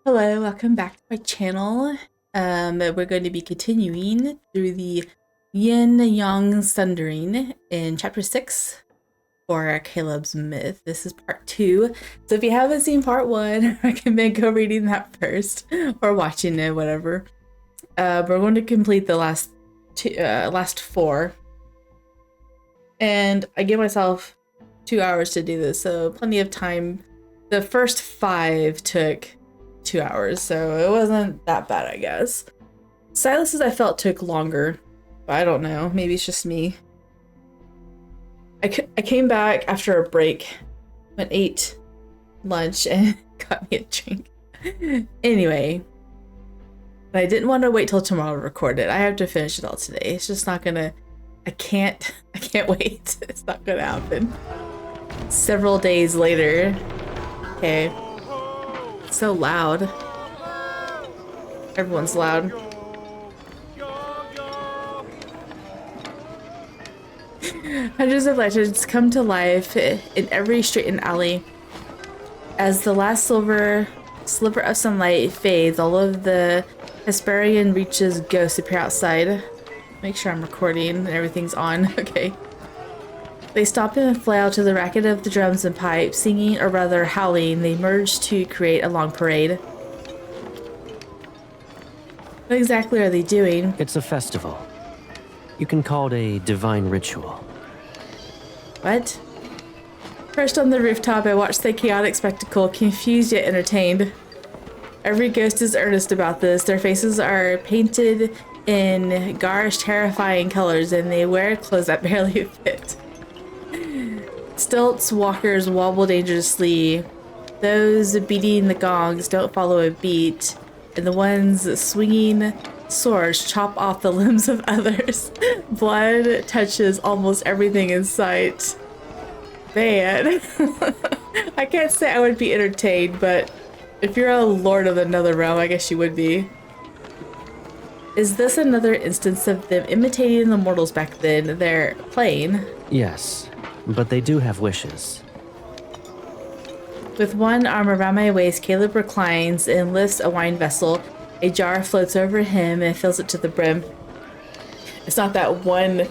Hello, welcome back to my channel. We're going to be continuing through the Yin Yang Sundering in chapter 6 for Caleb's Myth. This is part 2. So if you haven't seen part 1, I recommend go reading that first or watching it, whatever. We're going to complete the last 4. And I gave myself 2 hours to do this, so plenty of time. The first 5 took 2 hours, so it wasn't that bad, I guess. Silas's I felt took longer, but I don't know. Maybe it's just me. I came back after a break, went ate lunch, and got me a drink. Anyway, but I didn't want to wait till tomorrow to record it. I have to finish it all today. It's just not gonna. I can't wait. It's not gonna happen. Several days later. Okay. So loud. Everyone's loud. Hundreds of legends come to life in every street and alley. As the last sliver of sunlight fades, all of the Hesperian Reach's ghosts appear outside. Make sure I'm recording and everything's on. Okay. They stop and flail to the racket of the drums and pipes, singing, or rather howling. They merge to create a long parade. What exactly are they doing? It's a festival. You can call it a divine ritual. What? Perched on the rooftop, I watched the chaotic spectacle, confused yet entertained. Every ghost is earnest about this. Their faces are painted in garish, terrifying colors, and they wear clothes that barely fit. Stilts walkers wobble dangerously. Those beating the gongs don't follow a beat, and the ones swinging swords chop off the limbs of others. Blood touches almost everything in sight. Man, I can't say I would be entertained, but if you're a lord of another realm, I guess you would be. Is this another instance of them imitating the mortals back then? They're playing. Yes. But they do have wishes. With one arm around my waist, Caleb reclines and lifts a wine vessel. A jar floats over him and fills it to the brim. It's not that one,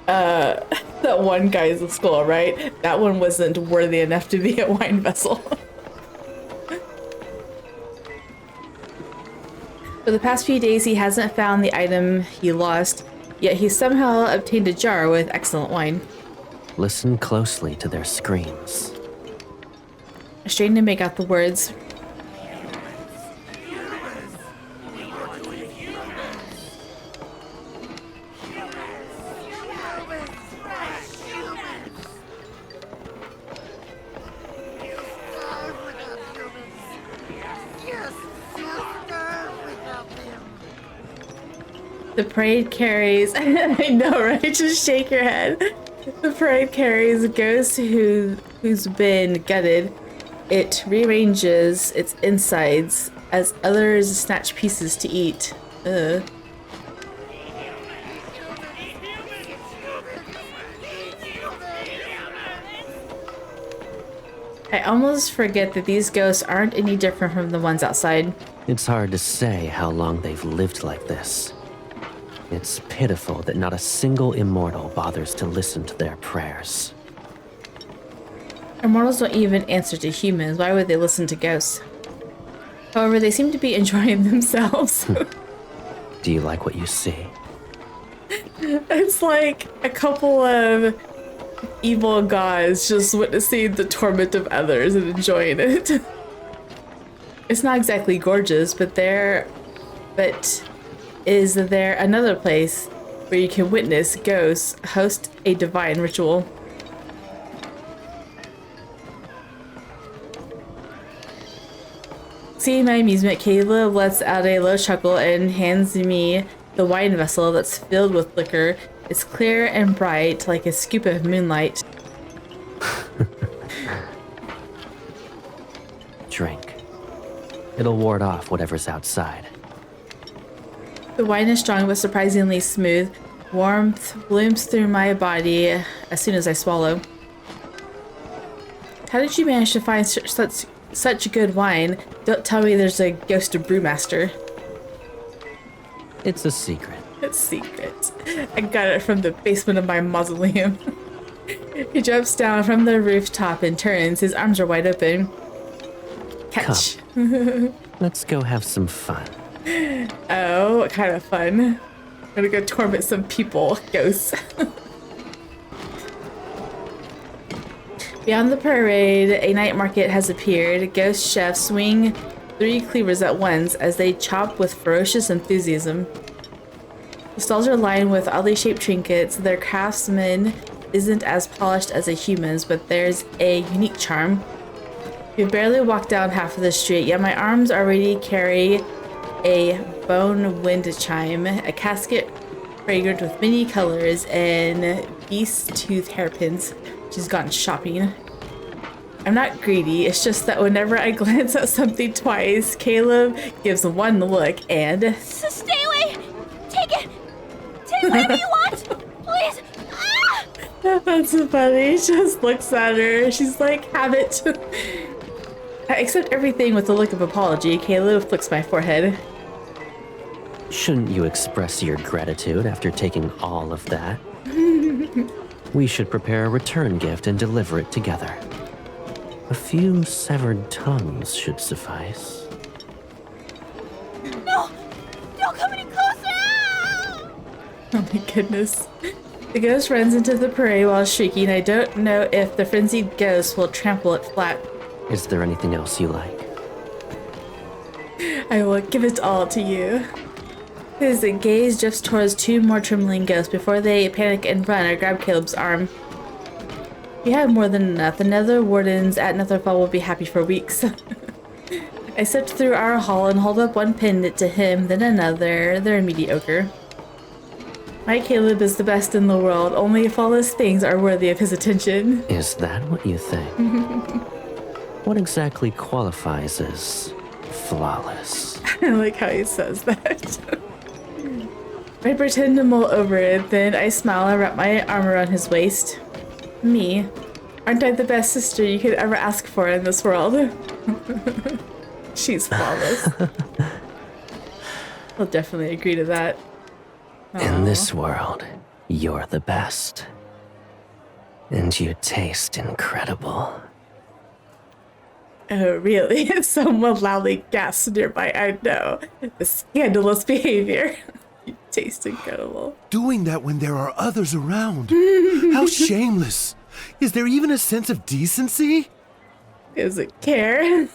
that one guy's skull, right? That one wasn't worthy enough to be a wine vessel. For the past few days, he hasn't found the item he lost, yet he somehow obtained a jar with excellent wine. Listen closely to their screams. I strain to make out the words. The parade carries, I know, right? Just shake your head. The parade carries a ghost who's been gutted. It rearranges its insides as others snatch pieces to eat. Ugh. I almost forget that these ghosts aren't any different from the ones outside. It's hard to say how long they've lived like this. It's pitiful that not a single immortal bothers to listen to their prayers. Immortals don't even answer to humans. Why would they listen to ghosts? However, they seem to be enjoying themselves. Do you like what you see? It's like a couple of evil guys just witnessing the torment of others and enjoying it. It's not exactly gorgeous, but is there another place where you can witness ghosts host a divine ritual? Seeing my amusement, Caleb lets out a low chuckle and hands me the wine vessel that's filled with liquor. It's clear and bright, like a scoop of moonlight. Drink. It'll ward off whatever's outside. The wine is strong but surprisingly smooth. Warmth blooms through my body as soon as I swallow. How did you manage to find such such good wine. Don't tell me there's a ghost of brewmaster. It's a secret. It's secret. I got it from the basement of my mausoleum. He jumps down from the rooftop and turns. His arms are wide open. Catch. Let's go have some fun. Oh, what kind of fun? I'm gonna go torment some people. Ghosts. Beyond the parade, a night market has appeared. Ghost chefs swing 3 cleavers at once as they chop with ferocious enthusiasm. The stalls are lined with oddly shaped trinkets. Their craftsman isn't as polished as a human's, but there's a unique charm. We've barely walked down half of the street, yet my arms already carry a bone wind chime, a casket fragrant with many colors, and beast tooth hairpins. She's gone shopping. I'm not greedy, it's just that whenever I glance at something twice, Caleb gives one look and... Stay away! Take it! Take whatever you want! Please! Ah! That's so funny. She just looks at her. She's like, have it. I accept everything with a look of apology. Caleb flicks my forehead. Shouldn't you express your gratitude after taking all of that? We should prepare a return gift and deliver it together. A few severed tongues should suffice. No! Don't come any closer! Oh my goodness. The ghost runs into the parade while shrieking. I don't know if the frenzied ghost will trample it flat. Is there anything else you like? I will give it all to you. His gaze drifts towards 2 more trembling ghosts before they panic and run. I grab Caleb's arm. We have more than enough. The Nether wardens at Netherfall will be happy for weeks. I stepped through our hall and hold up one pendant to him, then another. They're mediocre. My Caleb is the best in the world. Only flawless things are worthy of his attention. Is that what you think? What exactly qualifies as flawless? I like how he says that. I pretend to mull over it, then I smile and wrap my arm around his waist. Me? Aren't I the best sister you could ever ask for in this world? She's flawless. I'll definitely agree to that. In this world, you're the best. And you taste incredible. Oh, really? Someone loudly gasps nearby. I know. The scandalous behavior. You taste incredible. Doing that when there are others around. How shameless. Is there even a sense of decency? He doesn't care.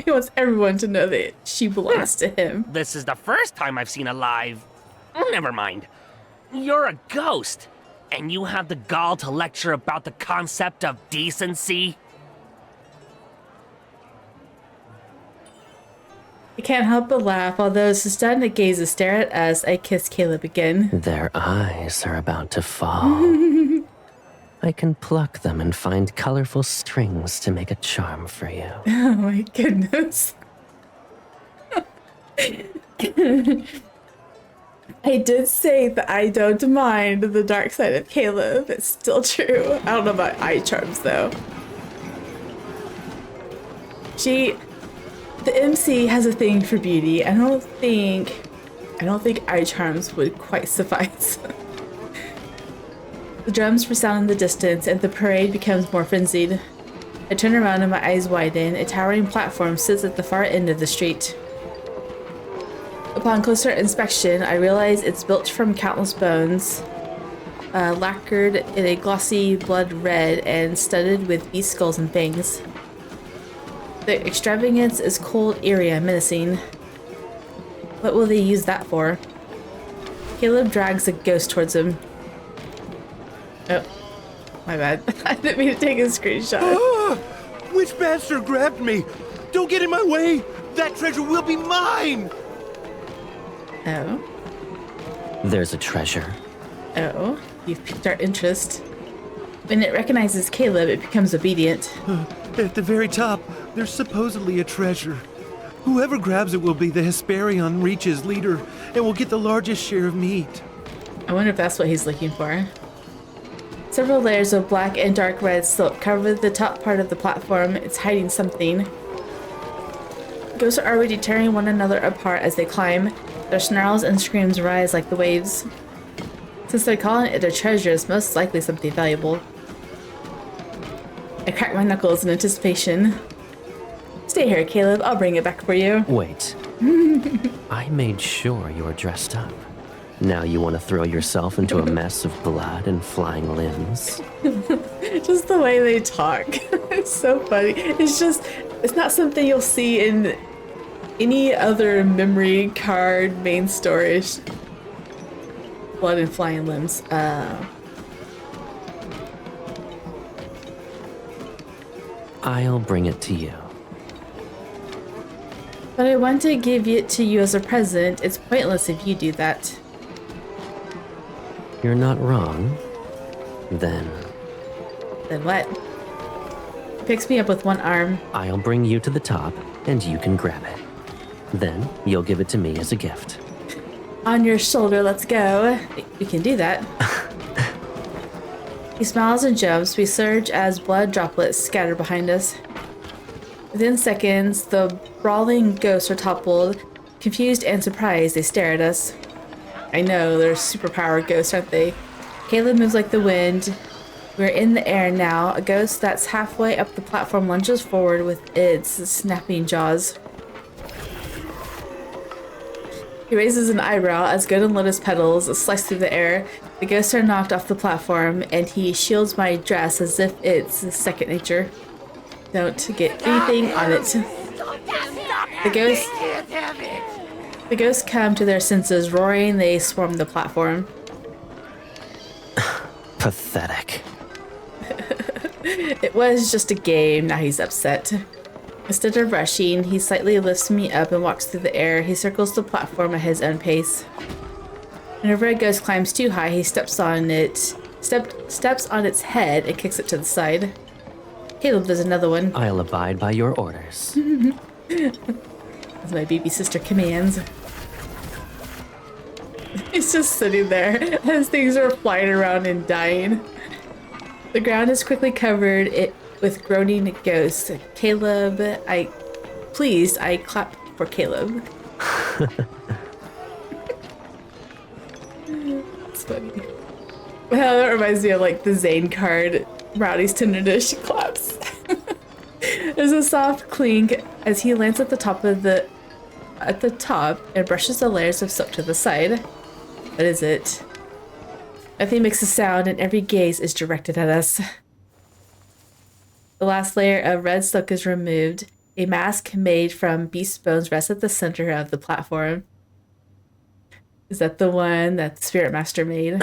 He wants everyone to know that she belongs to him. This is the first time I've seen a live... Oh, never mind. You're a ghost, and you have the gall to lecture about the concept of decency? I can't help but laugh, although his stunned gazes stare at us. I kiss Caleb again. Their eyes are about to fall. I can pluck them and find colorful strings to make a charm for you. Oh my goodness. I did say that I don't mind the dark side of Caleb. It's still true. I don't know about eye charms though. The MC has a thing for beauty. I don't think eye charms would quite suffice. The drums resound in the distance and the parade becomes more frenzied. I turn around and my eyes widen. A towering platform sits at the far end of the street. Upon closer inspection, I realize it's built from countless bones, lacquered in a glossy blood red and studded with beast skulls and fangs. The extravagance is cold, eerie, and menacing. What will they use that for? Caleb drags a ghost towards him. Oh, my bad. I didn't mean to take a screenshot. Ah! Which bastard grabbed me? Don't get in my way! That treasure will be mine! Oh. There's a treasure. Oh. You've piqued our interest. When it recognizes Caleb, it becomes obedient. At the very top, there's supposedly a treasure. Whoever grabs it will be the Hesperion Reach's leader and will get the largest share of meat. I wonder if that's what he's looking for. Several layers of black and dark red silk cover the top part of the platform. It's hiding something. Ghosts are already tearing one another apart as they climb. Their snarls and screams rise like the waves. Since they're calling it a treasure, it's most likely something valuable. I crack my knuckles in anticipation. Stay here, Caleb. I'll bring it back for you. Wait. I made sure you were dressed up. Now you want to throw yourself into a mess of blood and flying limbs? Just the way they talk. It's so funny. It's not something you'll see in any other memory card main story. Blood and flying limbs. I'll bring it to you. But I want to give it to you as a present. It's pointless if you do that. You're not wrong. Then Then what? He picks me up with one arm. I'll bring you to the top, and you can grab it. Then you'll give it to me as a gift. On your shoulder, let's go. We can do that. He smiles and jumps. We surge as blood droplets scatter behind us. Within seconds, the brawling ghosts are toppled. Confused and surprised, they stare at us. I know, they're superpowered ghosts, aren't they? Caleb moves like the wind. We're in the air now. A ghost that's halfway up the platform lunges forward with its snapping jaws. He raises an eyebrow as golden lotus petals slice through the air. The ghosts are knocked off the platform, and he shields my dress as if it's second nature. Don't get anything on it. The ghosts come to their senses. Roaring, they swarm the platform. Pathetic. It was just a game, now he's upset. Instead of rushing, he slightly lifts me up and walks through the air. He circles the platform at his own pace. Whenever a ghost climbs too high, he steps on its head and kicks it to the side. Caleb does another one. I'll abide by your orders. As my baby sister commands. He's just sitting there as things are flying around and dying. The ground is quickly covered with groaning ghosts. Caleb, I clap for Caleb. It's funny. Well, that reminds me of like the Zane card. Rowdy's tender dish claps. There's a soft clink as he lands at the top and brushes the layers of silk to the side. What is it? Nothing makes a sound and every gaze is directed at us. The last layer of red silk is removed. A mask made from beast bones rests at the center of the platform. Is that the one that the Spirit Master made?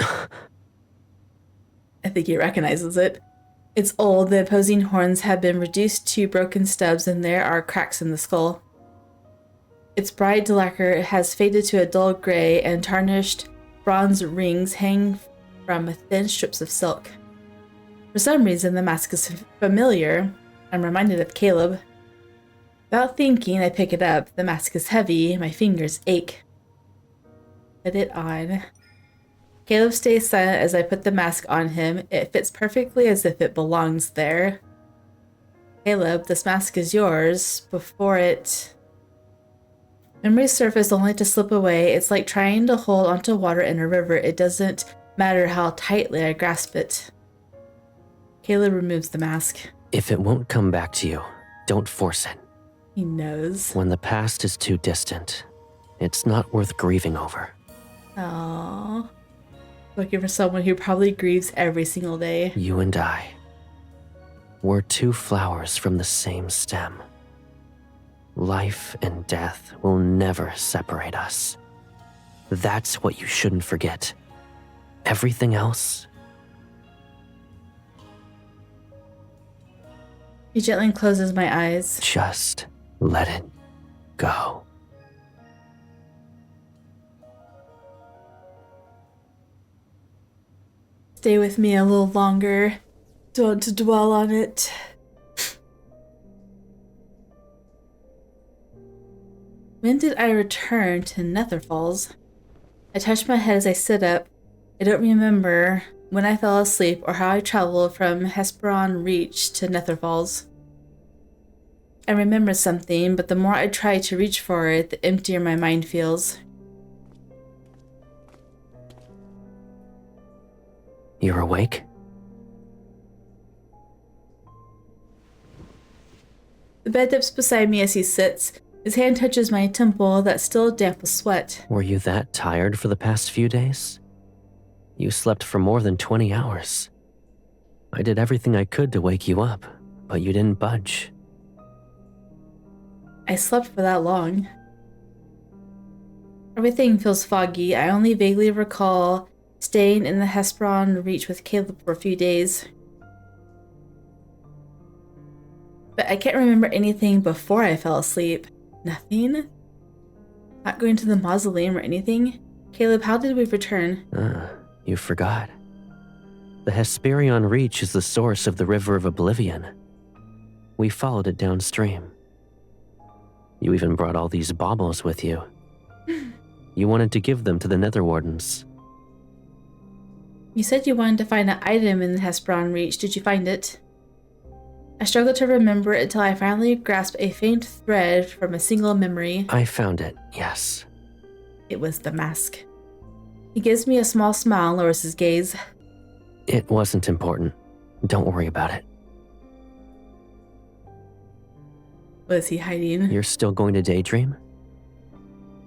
I think he recognizes it. It's old. The opposing horns have been reduced to broken stubs and there are cracks in the skull. Its bright lacquer has faded to a dull gray and tarnished bronze rings hang from thin strips of silk. For some reason, the mask is familiar. I'm reminded of Caleb. Without thinking, I pick it up. The mask is heavy. My fingers ache. Put it on. Caleb stays silent as I put the mask on him. It fits perfectly as if it belongs there. Caleb, this mask is yours. Before it... Memories surface only to slip away. It's like trying to hold onto water in a river. It doesn't matter how tightly I grasp it. Caleb removes the mask. If it won't come back to you, don't force it. He knows. When the past is too distant, it's not worth grieving over. Aww. Looking for someone who probably grieves every single day. You and I. We're two flowers from the same stem. Life and death will never separate us. That's what you shouldn't forget. Everything else... He gently closes my eyes. Just let it go. Stay with me a little longer. Don't dwell on it. When did I return to Nether Falls? I touch my head as I sit up. I don't remember when I fell asleep or how I traveled from Hesperon Reach to Nether Falls. I remember something, but the more I try to reach for it, the emptier my mind feels. You're awake? The bed dips beside me as he sits. His hand touches my temple that's still damp with sweat. Were you that tired for the past few days? You slept for more than 20 hours. I did everything I could to wake you up, but you didn't budge. I slept for that long. Everything feels foggy. I only vaguely recall staying in the Hesperon Reach with Caleb for a few days. But I can't remember anything before I fell asleep. Nothing? Not going to the mausoleum or anything? Caleb, how did we return? You forgot. The Hesperion Reach is the source of the River of Oblivion. We followed it downstream. You even brought all these baubles with you. You wanted to give them to the Nether Wardens. You said you wanted to find an item in the Hesperon Reach. Did you find it? I struggled to remember it until I finally grasped a faint thread from a single memory. I found it, yes. It was the mask. He gives me a small smile and lowers his gaze. It wasn't important. Don't worry about it. What is he hiding? You're still going to daydream?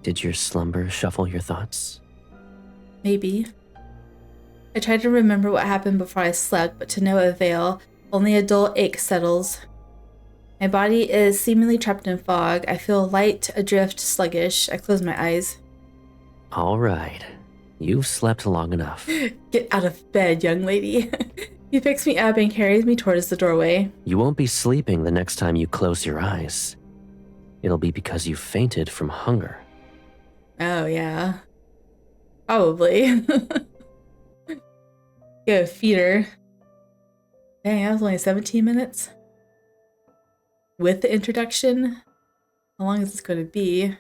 Did your slumber shuffle your thoughts? Maybe. I tried to remember what happened before I slept, but to no avail. Only a dull ache settles. My body is seemingly trapped in fog. I feel light, adrift, sluggish. I close my eyes. All right. You've slept long enough. Get out of bed, young lady. He picks me up and carries me towards the doorway. You won't be sleeping the next time you close your eyes. It'll be because you fainted from hunger. Oh, yeah. Probably. Go feed her. Dang, that was only 17 minutes. With the introduction? How long is this going to be?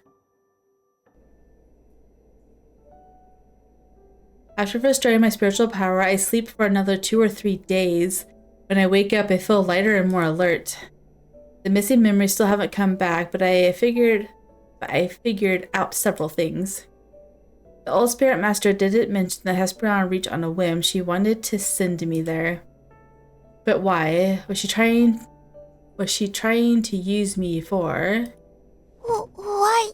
After restoring my spiritual power, I sleep for another 2 or 3 days. When I wake up, I feel lighter and more alert. The missing memories still haven't come back, but I figured out several things. The old spirit master didn't mention the Hesperon Reach on a whim. She wanted to send me there. But why? Was she trying to use me for? Why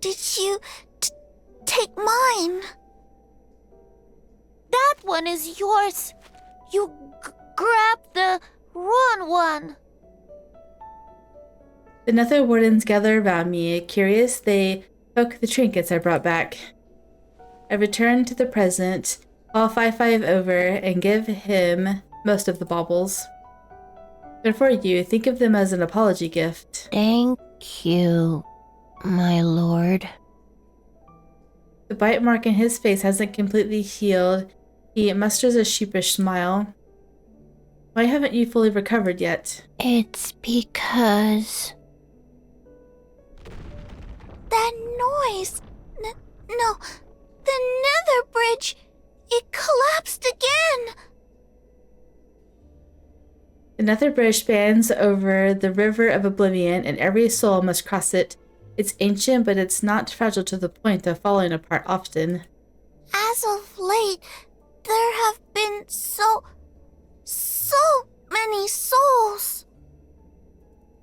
did you take mine? That one is yours. You grabbed the wrong one. The Nether Wardens gather around me. Curious, they poke the trinkets I brought back. I return to the present, call 5-5 over, and give him most of the baubles. But for you, think of them as an apology gift. Thank you, my lord. The bite mark in his face hasn't completely healed. He musters a sheepish smile. Why haven't you fully recovered yet? It's because... That noise! No, the Nether bridge! It collapsed again! The Nether bridge spans over the River of Oblivion, and every soul must cross it. It's ancient, but it's not fragile to the point of falling apart often. As of late, there have been so many souls.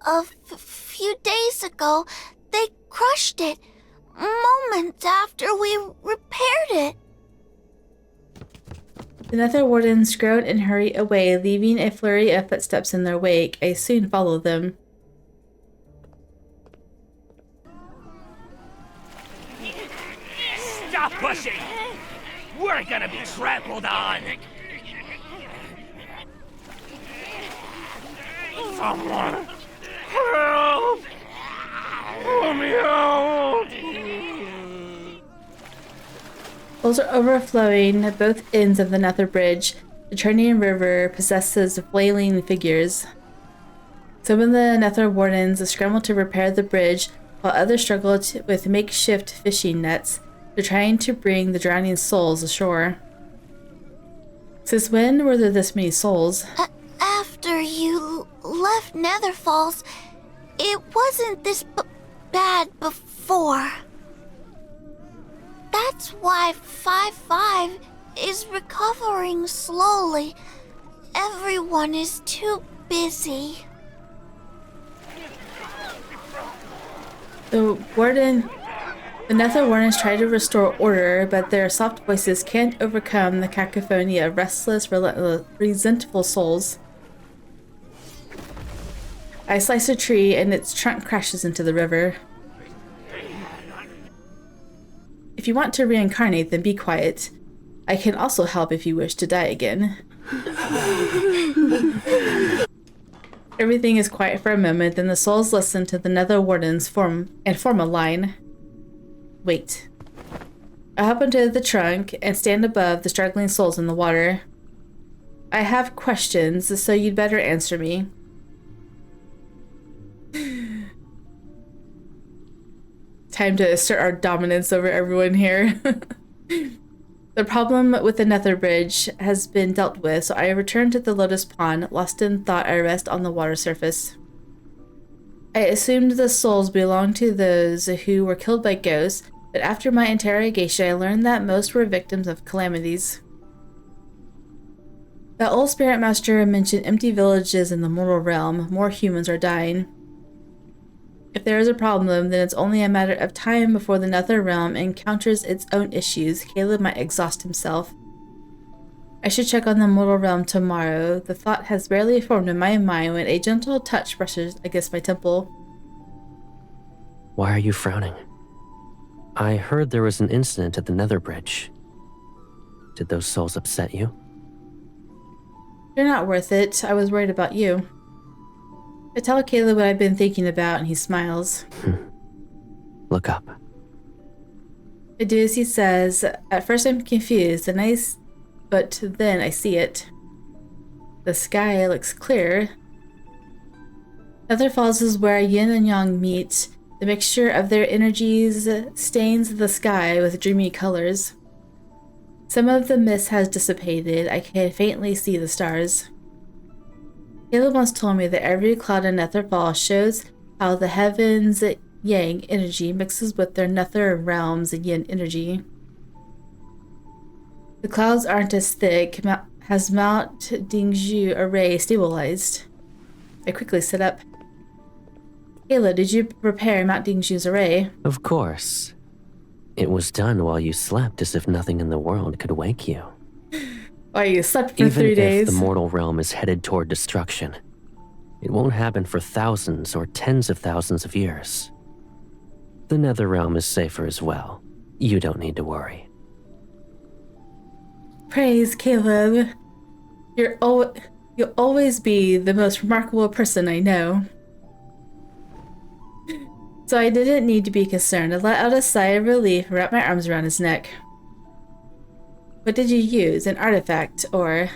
A few days ago, they crushed it, moments after we repaired it. The Nether Wardens groan and hurry away, leaving a flurry of footsteps in their wake. I soon follow them. Stop pushing! We're gonna be trampled on! Someone! Help! Let me out! Souls are overflowing at both ends of the Nether bridge. The churning river possesses flailing figures. Some of the Nether Wardens scramble to repair the bridge, while others struggle with makeshift fishing nets. They're trying to bring the drowning souls ashore. Since when were there this many souls? After you left Nether Falls, It wasn't this bad before. That's why 5-5 is recovering slowly. Everyone is too busy. The Nether Wardens try to restore order, but their soft voices can't overcome the cacophony of restless, resentful souls. I slice a tree and its trunk crashes into the river. If you want to reincarnate, then be quiet. I can also help if you wish to die again. Everything is quiet for a moment, then the souls listen to the Nether Wardens form a line. Wait. I hop into the trunk and stand above the struggling souls in the water. I have questions, so you'd better answer me. Time to assert our dominance over everyone here. The problem with the Nether Bridge has been dealt with, so I return to the Lotus Pond. Lost in thought, I rest on the water surface. I assumed the souls belonged to those who were killed by ghosts, but after my interrogation, I learned that most were victims of calamities. The old spirit master mentioned empty villages in the mortal realm. More humans are dying. If there is a problem, then it's only a matter of time before the Nether realm encounters its own issues. Caleb might exhaust himself. I should check on the mortal realm tomorrow. The thought has barely formed in my mind when a gentle touch brushes against my temple. Why are you frowning? I heard there was an incident at the Nether Bridge. Did those souls upset you? You're not worth it. I was worried about you. I tell Caleb what I've been thinking about, and he smiles. Look up. I do as he says. At first I'm confused, but then I see it. The sky looks clear. Nether Falls is where Yin and Yang meet. The mixture of their energies stains the sky with dreamy colors. Some of the mist has dissipated. I can faintly see the stars. Caleb once told me that every cloud in Nether Falls shows how the heavens' Yang energy mixes with their Nether realm's Yin energy. The clouds aren't as thick. Has Mount Dingzhu array stabilized? I quickly sit up. Caleb, did you repair Mount Dingzhu's array? Of course. It was done while you slept as if nothing in the world could wake you. Why, you slept for 3 days? Even if the mortal realm is headed toward destruction, it won't happen for thousands or tens of thousands of years. The Nether realm is safer as well. You don't need to worry. Praise, Caleb. You'll always be the most remarkable person I know. So I didn't need to be concerned. I let out a sigh of relief and wrapped my arms around his neck. What did you use? An artifact, or...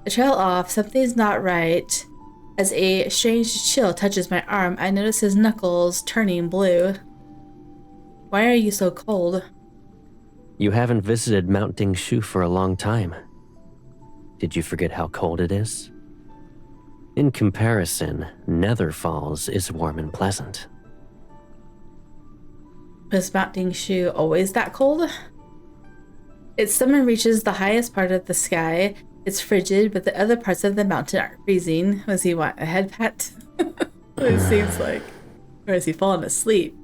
I trail off. Something's not right. As a strange chill touches my arm, I notice his knuckles turning blue. Why are you so cold? You haven't visited Mount Dingshu for a long time. Did you forget how cold it is? In comparison, Nether Falls is warm and pleasant. Was Mount Dingshu always that cold? Its summit reaches the highest part of the sky. It's frigid, but the other parts of the mountain aren't freezing. Was he want a head pat? It seems like. Or is he falling asleep?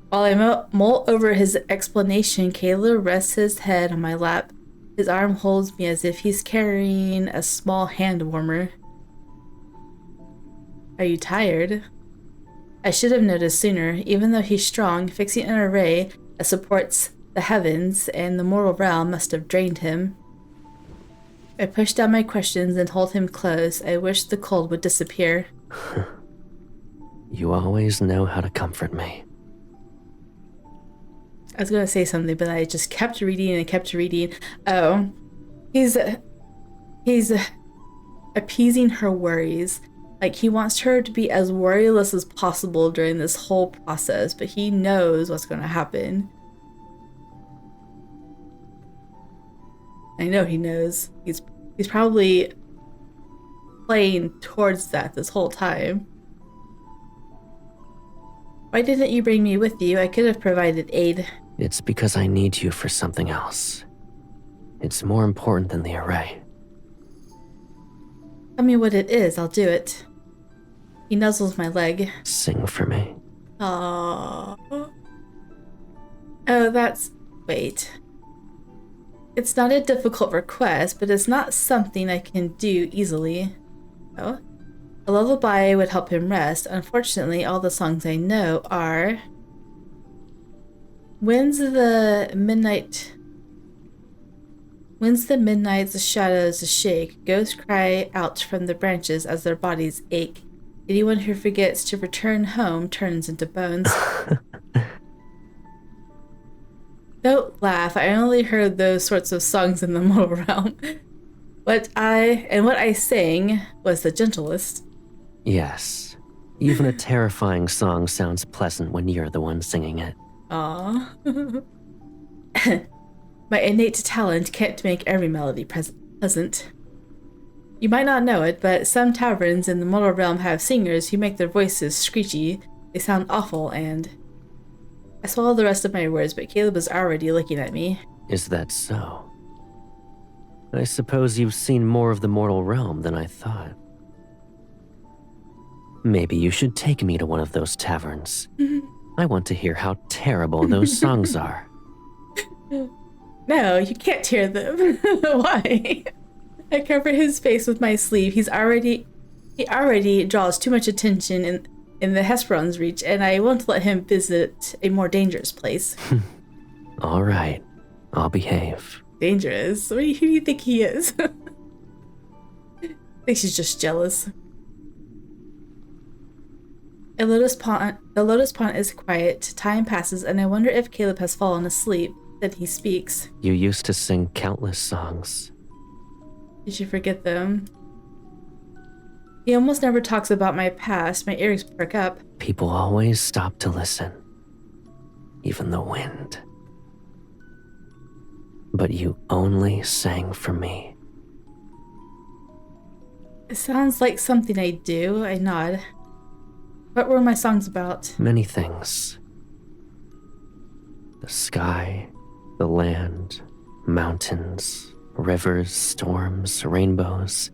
While I mull over his explanation, Caleb rests his head on my lap. His arm holds me as if he's carrying a small hand warmer. Are you tired? I should have noticed sooner. Even though he's strong, fixing an array that supports the heavens and the mortal realm must have drained him. I pushed down my questions and hold him close. I wish the cold would disappear. You always know how to comfort me. I was gonna say something, but I just kept reading and kept reading. Oh, he's appeasing her worries. Like, he wants her to be as worryless as possible during this whole process, but he knows what's gonna happen. I know he knows. He's probably playing towards that this whole time. Why didn't you bring me with you? I could have provided aid. It's because I need you for something else. It's more important than the array. Tell me what it is, I'll do it. He nuzzles my leg. Sing for me. Aww. Oh, that's... Wait. It's not a difficult request, but it's not something I can do easily. Oh? A lullaby would help him rest. Unfortunately, all the songs I know are... When's the midnight's shadows shake, ghosts cry out from the branches as their bodies ache. Anyone who forgets to return home turns into bones. Don't laugh, I only heard those sorts of songs in the mortal realm. What I sang was the gentlest. Yes. Even a terrifying song sounds pleasant when you're the one singing it. Aww. My innate talent can't make every melody pleasant. You might not know it, but some taverns in the mortal realm have singers who make their voices screechy. They sound awful, and... I swallowed the rest of my words, but Caleb was already looking at me. Is that so? I suppose you've seen more of the mortal realm than I thought. Maybe you should take me to one of those taverns. I want to hear how terrible those songs are. No, you can't hear them. Why? I cover his face with my sleeve. He already draws too much attention in the Hesperon's reach, and I won't let him visit a more dangerous place. All right, I'll behave. Dangerous? Who do you think he is? I think she's just jealous. The lotus pond is quiet. Time passes, and I wonder if Caleb has fallen asleep. Then he speaks. You used to sing countless songs. Did you forget them? He almost never talks about my past. My ears perk up. People always stop to listen. Even the wind. But you only sang for me. It sounds like something I do. I nod. What were my songs about? Many things. The sky, the land, mountains, rivers, storms, rainbows.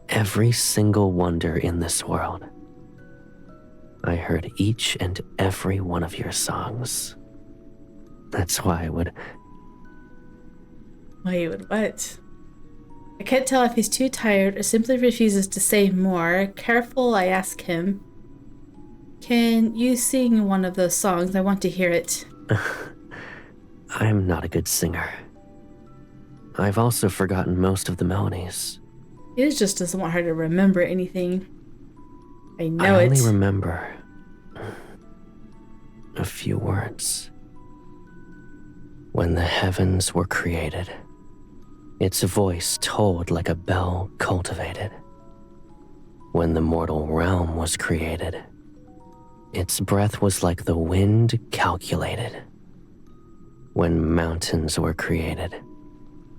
Every single wonder in this world. I heard each and every one of your songs. That's why I would... Why you would what? I can't tell if he's too tired or simply refuses to say more. Careful, I ask him. Can you sing one of those songs? I want to hear it. I'm not a good singer. I've also forgotten most of the melodies. He just doesn't want her to remember anything. I know I it. only remember a few words. When the heavens were created, its voice tolled like a bell cultivated. When the mortal realm was created, its breath was like the wind calculated. When mountains were created,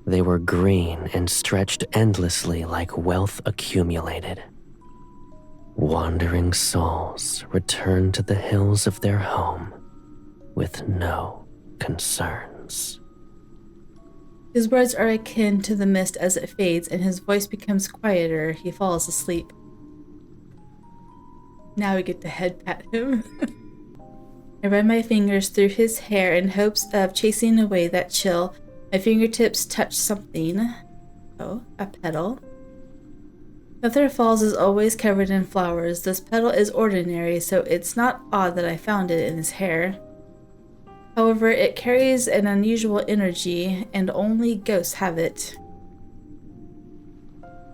they were green and stretched endlessly like wealth accumulated. Wandering souls returned to the hills of their home with no concerns. His words are akin to the mist as it fades, and his voice becomes quieter. He falls asleep. Now we get to head pat him. I run my fingers through his hair in hopes of chasing away that chill. My fingertips touch something. Oh, a petal. Nether Falls is always covered in flowers. This petal is ordinary, so it's not odd that I found it in his hair. However, it carries an unusual energy, and only ghosts have it.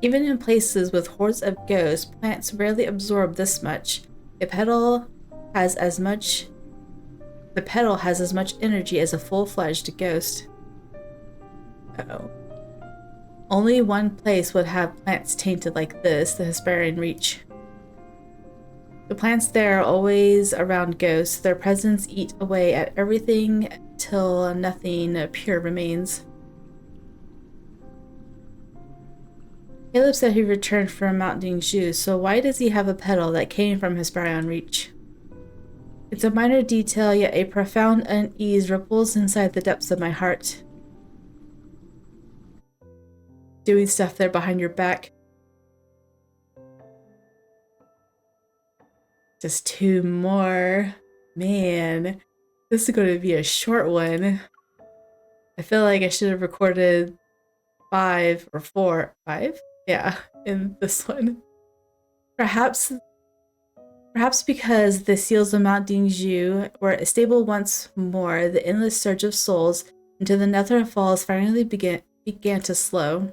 Even in places with hordes of ghosts, plants rarely absorb this much. The petal has as much energy as a full-fledged ghost. Uh-oh. Only one place would have plants tainted like this, the Hesperian Reach. The plants there are always around ghosts. Their presence eats away at everything till nothing pure remains. Caleb said he returned from Mount Dingzhu, so why does he have a petal that came from Hesperian Reach? It's a minor detail, yet a profound unease ripples inside the depths of my heart. Doing stuff there behind your back. Just 2 more. Man, this is going to be a short one. I feel like I should have recorded 5 or 4. 5? Yeah, in this one. Perhaps because the seals of Mount Dingzhu were stable once more, the endless surge of souls into the Nether Falls finally began to slow.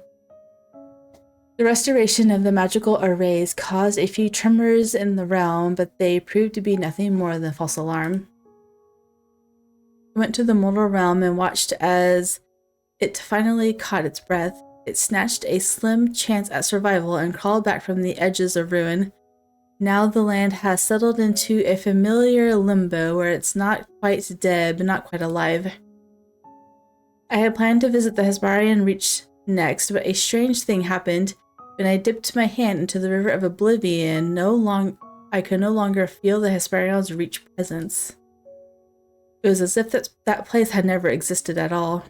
The restoration of the magical arrays caused a few tremors in the realm, but they proved to be nothing more than false alarm. I went to the mortal realm and watched as it finally caught its breath. It snatched a slim chance at survival and crawled back from the edges of ruin. Now the land has settled into a familiar limbo where it's not quite dead, but not quite alive. I had planned to visit the Hesperian Reach next, but a strange thing happened. When I dipped my hand into the river of oblivion, I could no longer feel the Hesperion's Reach presence. It was as if that place had never existed at all.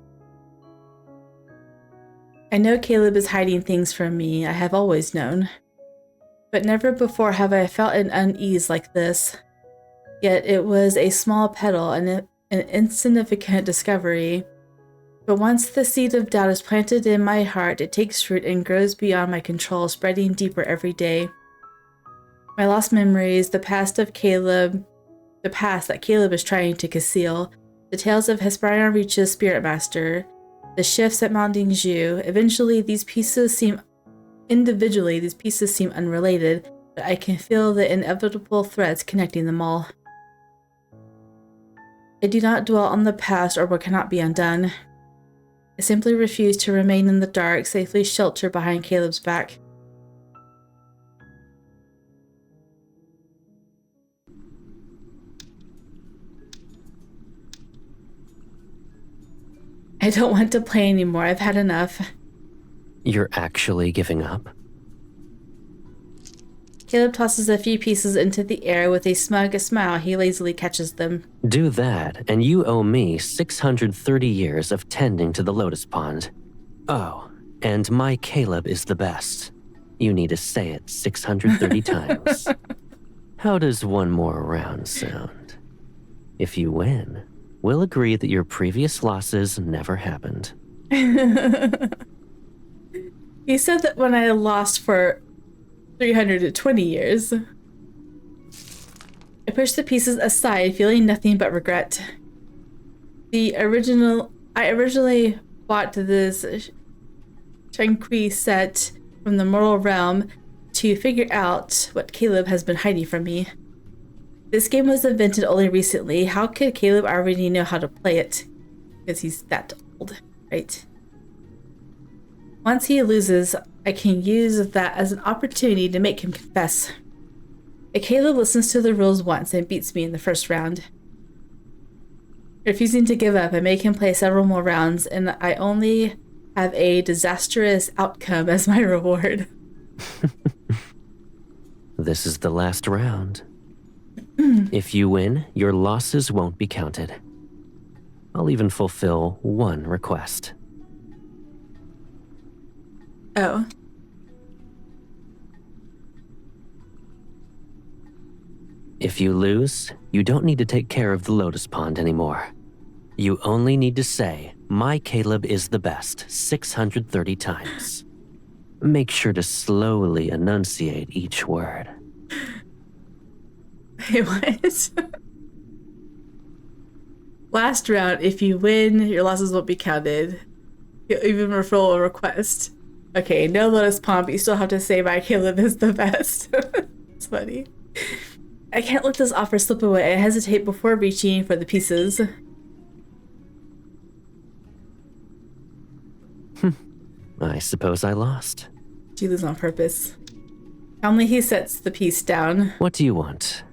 I know Caleb is hiding things from me, I have always known. But never before have I felt an unease like this. Yet it was a small petal and an insignificant discovery. But once the seed of doubt is planted in my heart, it takes root and grows beyond my control, spreading deeper every day. My lost memories, the past that Caleb is trying to conceal, the tales of Hesperion Reach's Spirit Master, the shifts at Mount Dingzhu. These pieces seem unrelated, but I can feel the inevitable threads connecting them all. I do not dwell on the past or what cannot be undone. I simply refuse to remain in the dark, safely sheltered behind Caleb's back. I don't want to play anymore. I've had enough. You're actually giving up? Caleb tosses a few pieces into the air with a smug smile. He lazily catches them. Do that, and you owe me 630 years of tending to the lotus pond. Oh, and my Caleb is the best. You need to say it 630 times. How does one more round sound? If you win, we'll agree that your previous losses never happened. He said that when I lost for 320 years. I pushed the pieces aside, feeling nothing but regret. I originally bought this Shanqui set from the mortal realm to figure out what Caleb has been hiding from me. This game was invented only recently. How could Caleb already know how to play it? Because he's that old, right? Once he loses, I can use that as an opportunity to make him confess. If Caleb listens to the rules once and beats me in the first round, refusing to give up, I make him play several more rounds, and I only have a disastrous outcome as my reward. This is the last round. If you win, your losses won't be counted. I'll even fulfill one request. Oh. If you lose, you don't need to take care of the lotus pond anymore. You only need to say, "My Caleb is the best," 630 times. Make sure to slowly enunciate each word. Wait, what? Last round, if you win, your losses won't be counted. You'll even refill a request. Okay, no lotus pond, but you still have to say my Caleb is the best. It's funny. I can't let this offer slip away. I hesitate before reaching for the pieces. I suppose I lost. Did you lose on purpose? Calmly, he sets the piece down. What do you want?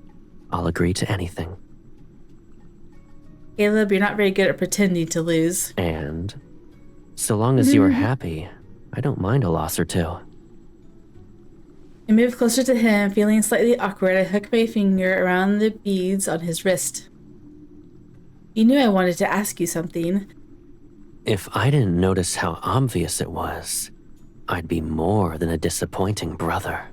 I'll agree to anything. Caleb, you're not very good at pretending to lose. And so long as you're happy, I don't mind a loss or two. I moved closer to him, feeling slightly awkward. I hooked my finger around the beads on his wrist. You knew I wanted to ask you something. If I didn't notice how obvious it was, I'd be more than a disappointing brother.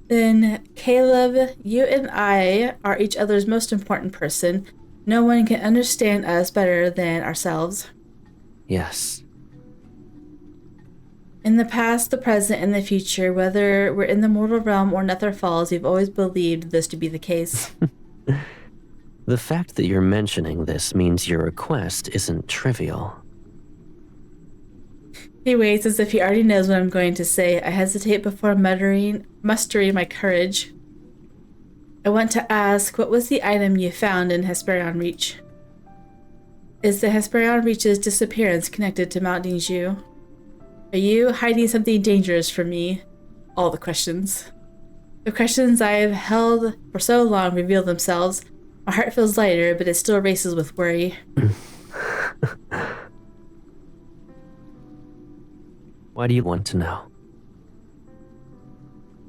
Then, Caleb, you and I are each other's most important person. No one can understand us better than ourselves. Yes. In the past, the present, and the future, whether we're in the mortal realm or Nether Falls, we've always believed this to be the case. The fact that you're mentioning this means your request isn't trivial. He waits as if he already knows what I'm going to say. I hesitate before mustering my courage. I want to ask, what was the item you found in Hesperion Reach? Is the Hesperion Reach's disappearance connected to Mount Dingshu? Are you hiding something dangerous from me? All the questions. The questions I've held for so long reveal themselves. My heart feels lighter, but it still races with worry. Why do you want to know?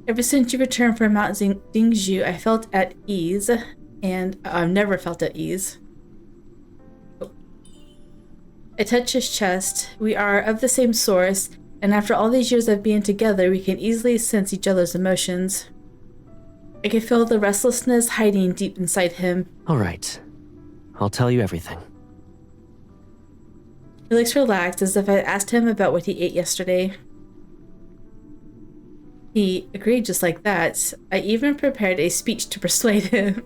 Ever since you returned from Mount Dingshu, I felt at ease, and I've never felt at ease. I touch his chest. We are of the same source, and after all these years of being together, we can easily sense each other's emotions. I can feel the restlessness hiding deep inside him. All right. I'll tell you everything. He looks relaxed, as if I asked him about what he ate yesterday. He agreed just like that. I even prepared a speech to persuade him.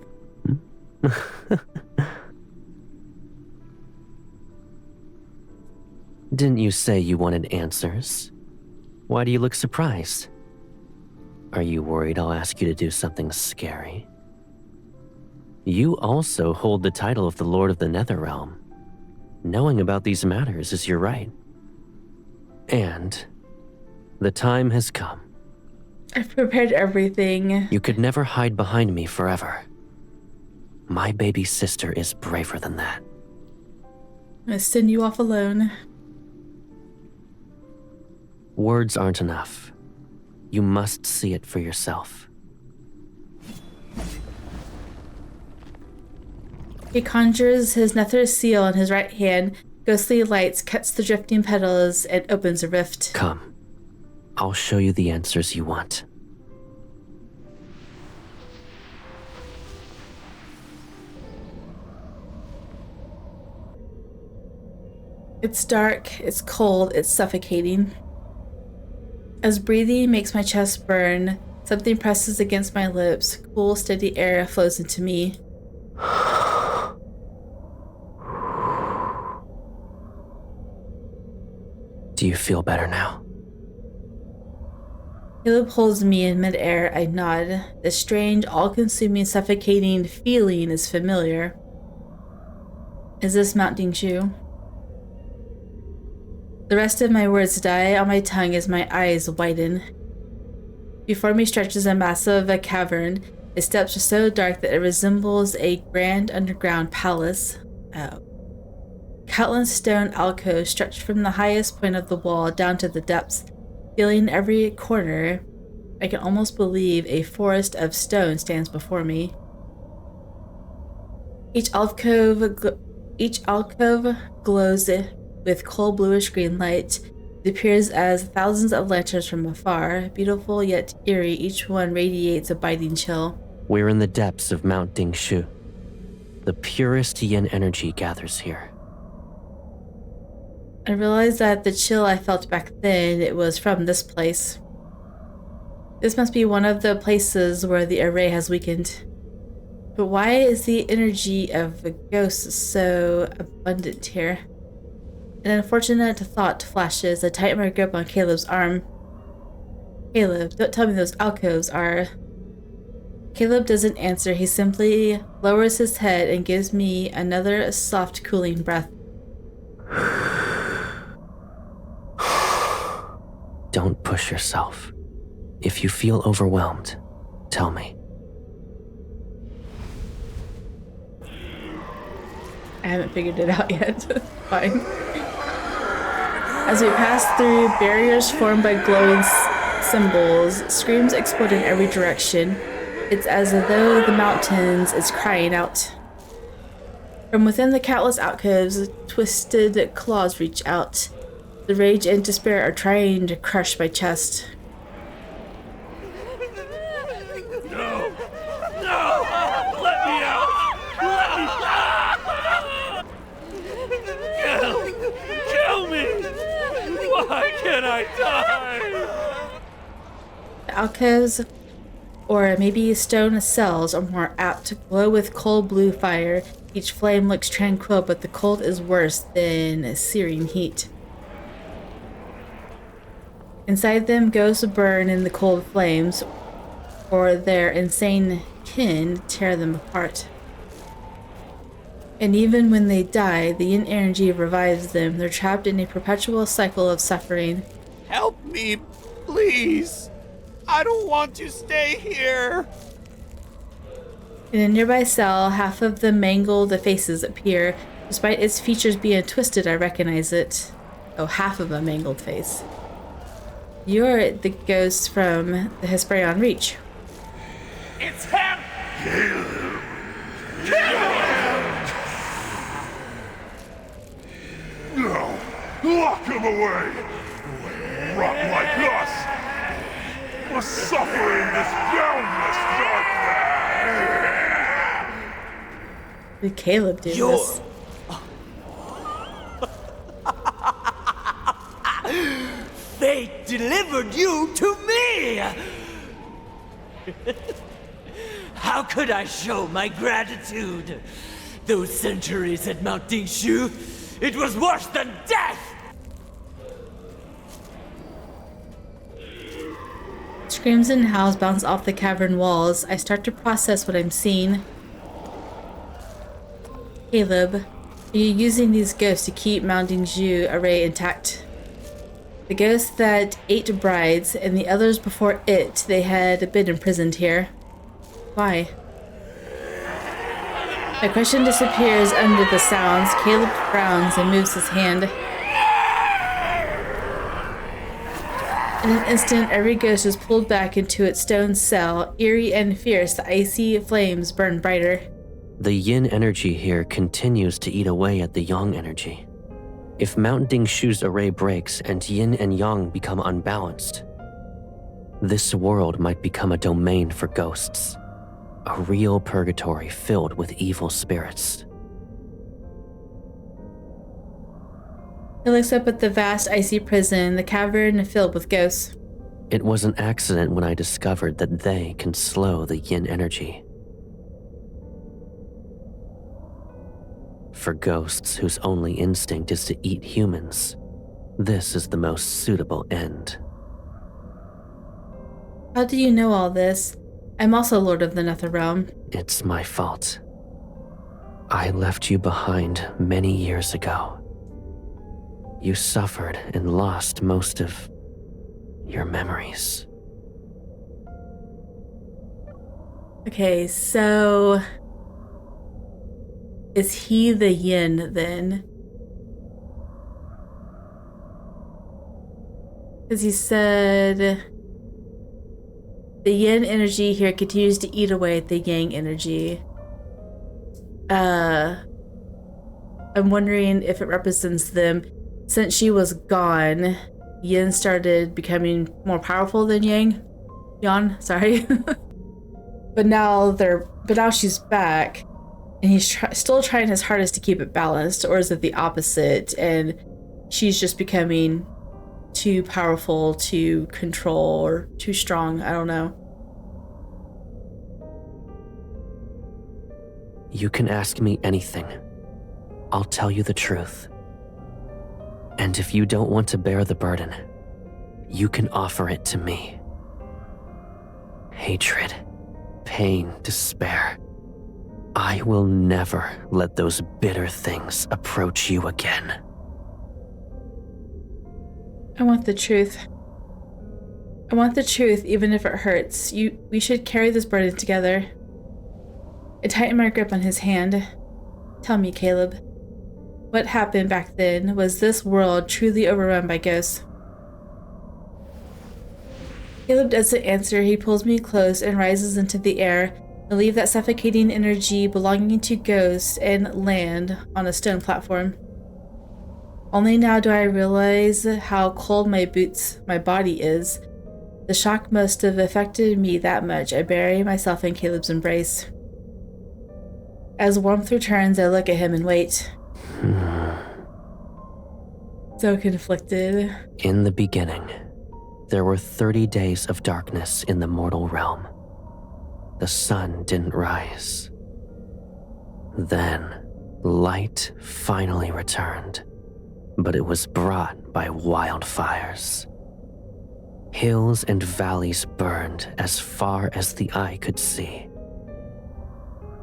Didn't you say you wanted answers? Why do you look surprised? Are you worried I'll ask you to do something scary? You also hold the title of the Lord of the Netherrealm. Knowing about these matters is your right. And the time has come. I've prepared everything. You could never hide behind me forever. My baby sister is braver than that. I'm gonna send you off alone. Words aren't enough. You must see it for yourself. He conjures his nether seal in his right hand, ghostly lights, cuts the drifting petals, and opens a rift. Come. I'll show you the answers you want. It's dark, it's cold, it's suffocating. As breathing makes my chest burn, something presses against my lips. Cool, steady air flows into me. Do you feel better now? Caleb holds me in midair. I nod. The strange, all-consuming, suffocating feeling is familiar. Is this Mount Dingshu? The rest of my words die on my tongue as my eyes widen. Before me stretches a massive cavern. Its depths are so dark that it resembles a grand underground palace. Countless stone alcoves stretch from the highest point of the wall down to the depths, filling every corner. I can almost believe a forest of stone stands before me. Each alcove glows with cold bluish green light. It appears as thousands of lanterns from afar, beautiful yet eerie. Each one radiates a biting chill. We're in the depths of Mount Dingshu. The purest yin energy gathers here. I realized that the chill I felt back then, it was from this place. This must be one of the places where the array has weakened. But why is the energy of the ghosts so abundant here? An unfortunate thought flashes. I tighten my grip on Caleb's arm. Caleb, don't tell me those alcoves are... Caleb doesn't answer. He simply lowers his head and gives me another soft, cooling breath. Don't push yourself. If you feel overwhelmed, tell me. I haven't figured it out yet. Fine. As we pass through barriers formed by glowing symbols, screams explode in every direction. It's as though the mountains is crying out. From within the countless alcoves, twisted claws reach out. The rage and despair are trying to crush my chest. No! No! Let me out! Let me out! Kill me! Why can't I die? The alcoves, or maybe stone cells, are more apt to glow with cold blue fire. Each flame looks tranquil, but the cold is worse than searing heat. Inside them, ghosts burn in the cold flames, or their insane kin tear them apart. And even when they die, the yin energy revives them. They're trapped in a perpetual cycle of suffering. Help me, please. I don't want to stay here. In a nearby cell, half of the mangled faces appear. Despite its features being twisted, I recognize it. Oh, half of a mangled face. You're the ghost from the Hesperion Reach. It's him! No! Lock him away! Rot like us! Must suffer in this boundless darkness! Did Caleb do this? Fate delivered you to me! How could I show my gratitude? Those centuries at Mount Dingshu, it was worse than death! Screams and howls bounce off the cavern walls. I start to process what I'm seeing. Caleb, are you using these ghosts to keep Mount Dingshu array intact? The ghost that ate brides and the others before it, they had been imprisoned here. Why? My question disappears under the sounds. Caleb frowns and moves his hand. In an instant, every ghost is pulled back into its stone cell. Eerie and fierce, the icy flames burn brighter. The yin energy here continues to eat away at the yang energy. If Mount Dingshu's array breaks and yin and yang become unbalanced, this world might become a domain for ghosts. A real purgatory filled with evil spirits. He looks up at the vast icy prison, the cavern filled with ghosts. It was an accident when I discovered that they can slow the yin energy. For ghosts whose only instinct is to eat humans, this is the most suitable end. How do you know all this? I'm also Lord of the Nether Realm. It's my fault. I left you behind many years ago. You suffered and lost most of your memories. Okay, so is he the yin then? Because he said the yin energy here continues to eat away at the yang energy. I'm wondering if it represents them. Since she was gone, yin started becoming more powerful than yang. Sorry. but now she's back, and he's still trying his hardest to keep it balanced, or is it the opposite? And she's just becoming too powerful to control or too strong. I don't know. You can ask me anything. I'll tell you the truth. And if you don't want to bear the burden, you can offer it to me. Hatred, pain, despair. I will never let those bitter things approach you again. I want the truth. I want the truth, even if it hurts. We should carry this burden together. I tighten my grip on his hand. Tell me, Caleb. What happened back then? Was this world truly overrun by ghosts? Caleb doesn't answer. He pulls me close and rises into the air. I leave that suffocating energy belonging to ghosts and land on a stone platform. Only now do I realize how cold my body is. The shock must have affected me that much. I bury myself in Caleb's embrace. As warmth returns, I look at him and wait. So conflicted. In the beginning, there were 30 days of darkness in the mortal realm. The sun didn't rise. Then, light finally returned, but it was brought by wildfires. Hills and valleys burned as far as the eye could see.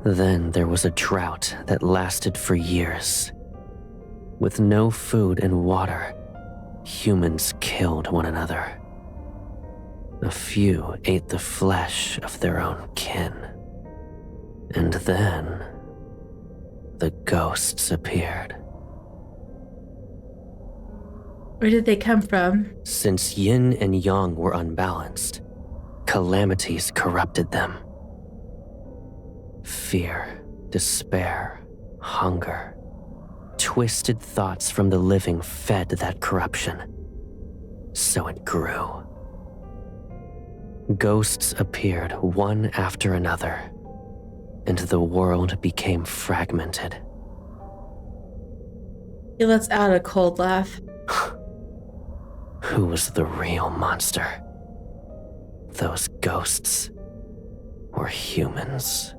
Then there was a drought that lasted for years. With no food and water, humans killed one another. A few ate the flesh of their own kin. And then, the ghosts appeared. Where did they come from? Since yin and yang were unbalanced, calamities corrupted them. Fear, despair, hunger. Twisted thoughts from the living fed that corruption. So it grew. Ghosts appeared one after another, and the world became fragmented. He lets out a cold laugh. Who was the real monster? Those ghosts or humans?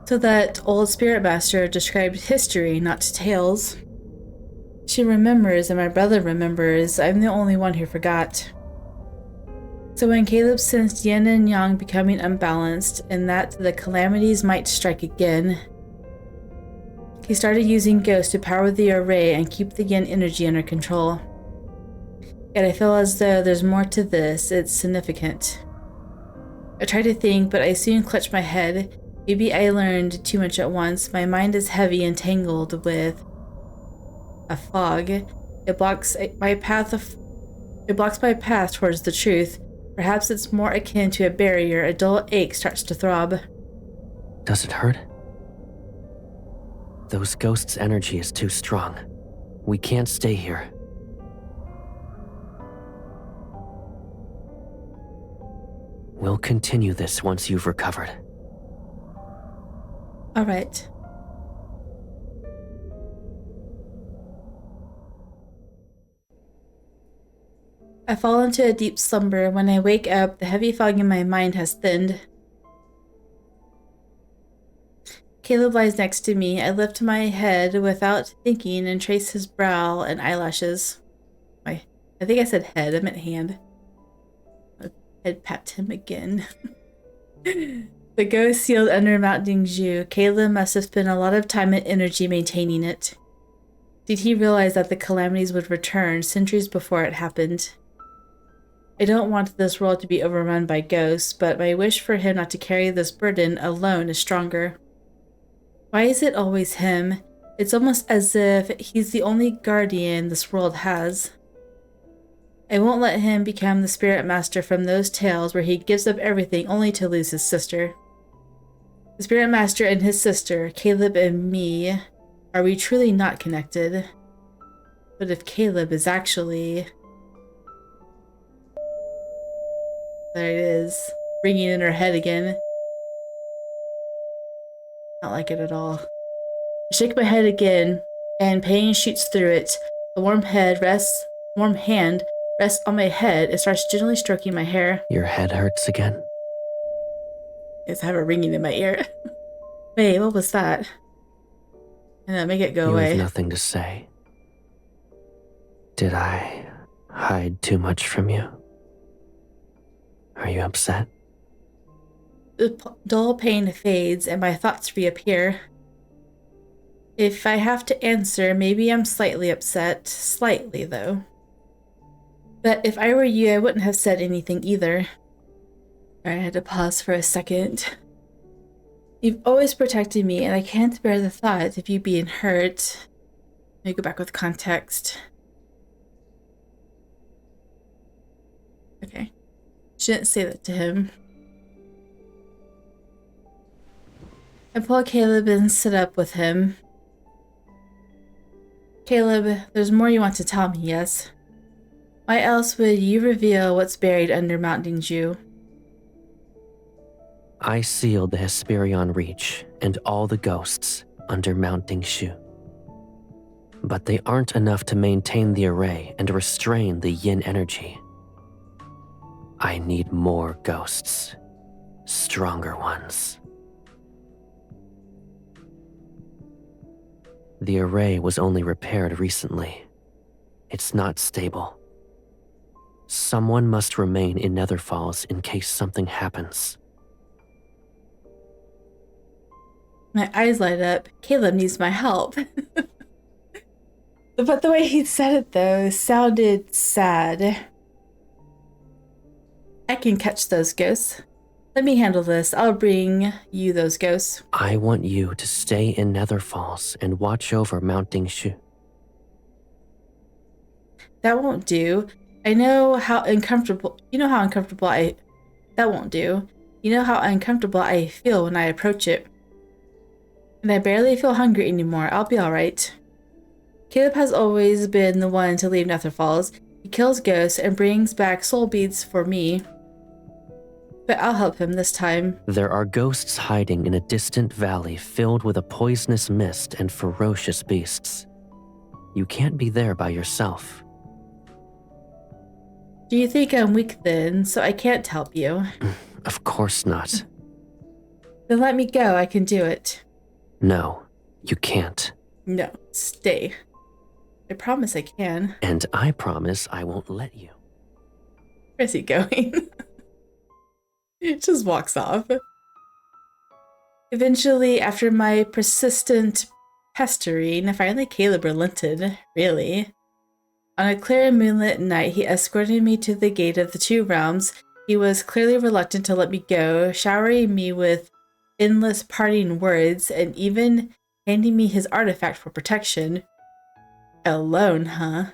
So that old spirit master described history, not tales. She remembers and my brother remembers. I'm the only one who forgot. So when Caleb sensed yin and yang becoming unbalanced and that the calamities might strike again, he started using ghosts to power the array and keep the yin energy under control. Yet I feel as though there's more to this. It's significant. I try to think, but I soon clutch my head. Maybe I learned too much at once. My mind is heavy and tangled with a fog. It blocks my path towards the truth. Perhaps it's more akin to a barrier. A dull ache starts to throb. Does it hurt? Those ghosts' energy is too strong. We can't stay here. We'll continue this once you've recovered. All right. I fall into a deep slumber. When I wake up, the heavy fog in my mind has thinned. Caleb lies next to me. I lift my head without thinking and trace his brow and eyelashes. I think I said head, I meant hand. I head pat him again. The ghost sealed under Mount Dingzhu. Caleb must have spent a lot of time and energy maintaining it. Did he realize that the calamities would return centuries before it happened? I don't want this world to be overrun by ghosts, but my wish for him not to carry this burden alone is stronger. Why is it always him? It's almost as if he's the only guardian this world has. I won't let him become the spirit master from those tales where he gives up everything only to lose his sister. The spirit master and his sister, Caleb and me, are we truly not connected? But if Caleb is actually... There it is, ringing in her head again. Not like it at all. I shake my head again, and pain shoots through it. The warm hand rests on my head. It starts gently stroking my hair. Your head hurts again? Yes, I have a ringing in my ear. Wait, what was that? And make it go away. You have nothing to say. Did I hide too much from you? Are you upset? The dull pain fades and my thoughts reappear. If I have to answer, maybe I'm slightly upset. Slightly, though. But if I were you, I wouldn't have said anything either. I had to pause for a second. You've always protected me, and I can't bear the thought of you being hurt. Let me go back with context. Okay. She didn't say that to him. I pull Caleb and sit up with him. Caleb, there's more you want to tell me, yes? Why else would you reveal what's buried under Mount Dingju? I sealed the Hesperion Reach and all the ghosts under Mount Dingshu. But they aren't enough to maintain the array and restrain the yin energy. I need more ghosts. Stronger ones. The array was only repaired recently. It's not stable. Someone must remain in Nether Falls in case something happens. My eyes light up. Caleb needs my help. But the way he said it, though, sounded sad. I can catch those ghosts. Let me handle this. I'll bring you those ghosts. I want you to stay in Nether Falls and watch over Mount Dingshu. That won't do. I know how uncomfortable... You know how uncomfortable I... That won't do. You know how uncomfortable I feel when I approach it. And I barely feel hungry anymore. I'll be alright. Caleb has always been the one to leave Nether Falls. He kills ghosts and brings back soul beads for me. But I'll help him this time. There are ghosts hiding in a distant valley filled with a poisonous mist and ferocious beasts. You can't be there by yourself. Do you think I'm weak then, so I can't help you? Of course not. Then let me go. I can do it. No, you can't. No, stay. I promise I can. And I promise I won't let you. Where's he going? He just walks off. Eventually, after my persistent pestering, finally Caleb relented, really. On a clear moonlit night, he escorted me to the gate of the two realms. He was clearly reluctant to let me go, showering me with endless parting words and even handing me his artifact for protection. Alone, huh?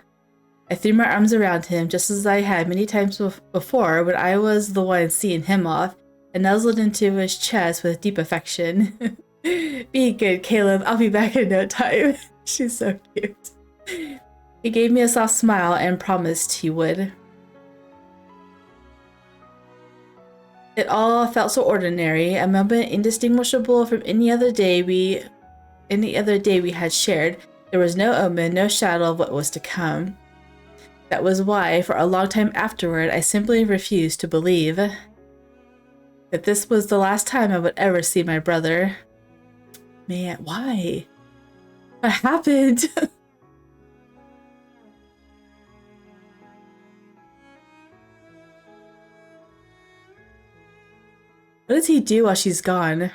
I threw my arms around him just as I had many times before when I was the one seeing him off, and nuzzled into his chest with deep affection. Be good, Caleb. I'll be back in no time. She's so cute. He gave me a soft smile and promised he would. It all felt so ordinary, a moment indistinguishable from any other day we had shared. There was no omen, no shadow of what was to come. That was why, for a long time afterward, I simply refused to believe that this was the last time I would ever see my brother. Man, why? What happened? What does he do while she's gone?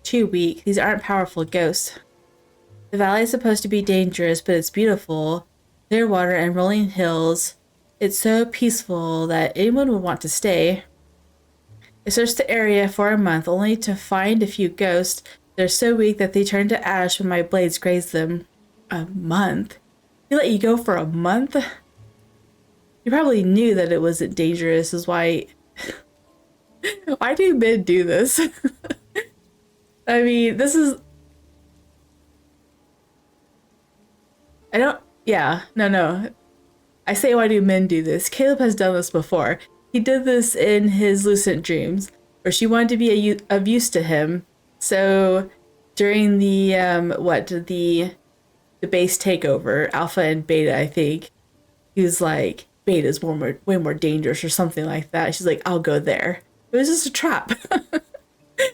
Too weak. These aren't powerful ghosts. The valley is supposed to be dangerous, but it's beautiful. Clear water and rolling hills. It's so peaceful that anyone would want to stay. I searched the area for a month, only to find a few ghosts. They're so weak that they turn to ash when my blades graze them. A month? He let you go for a month? You probably knew that it wasn't dangerous, is why... Why do men do this? I mean, this is... No. I say, why do men do this? Caleb has done this before. He did this in his lucid dreams, where she wanted to be of use to him. So during the base takeover, Alpha and Beta, I think, he was like, Beta's way more dangerous or something like that. She's like, I'll go there. It was just a trap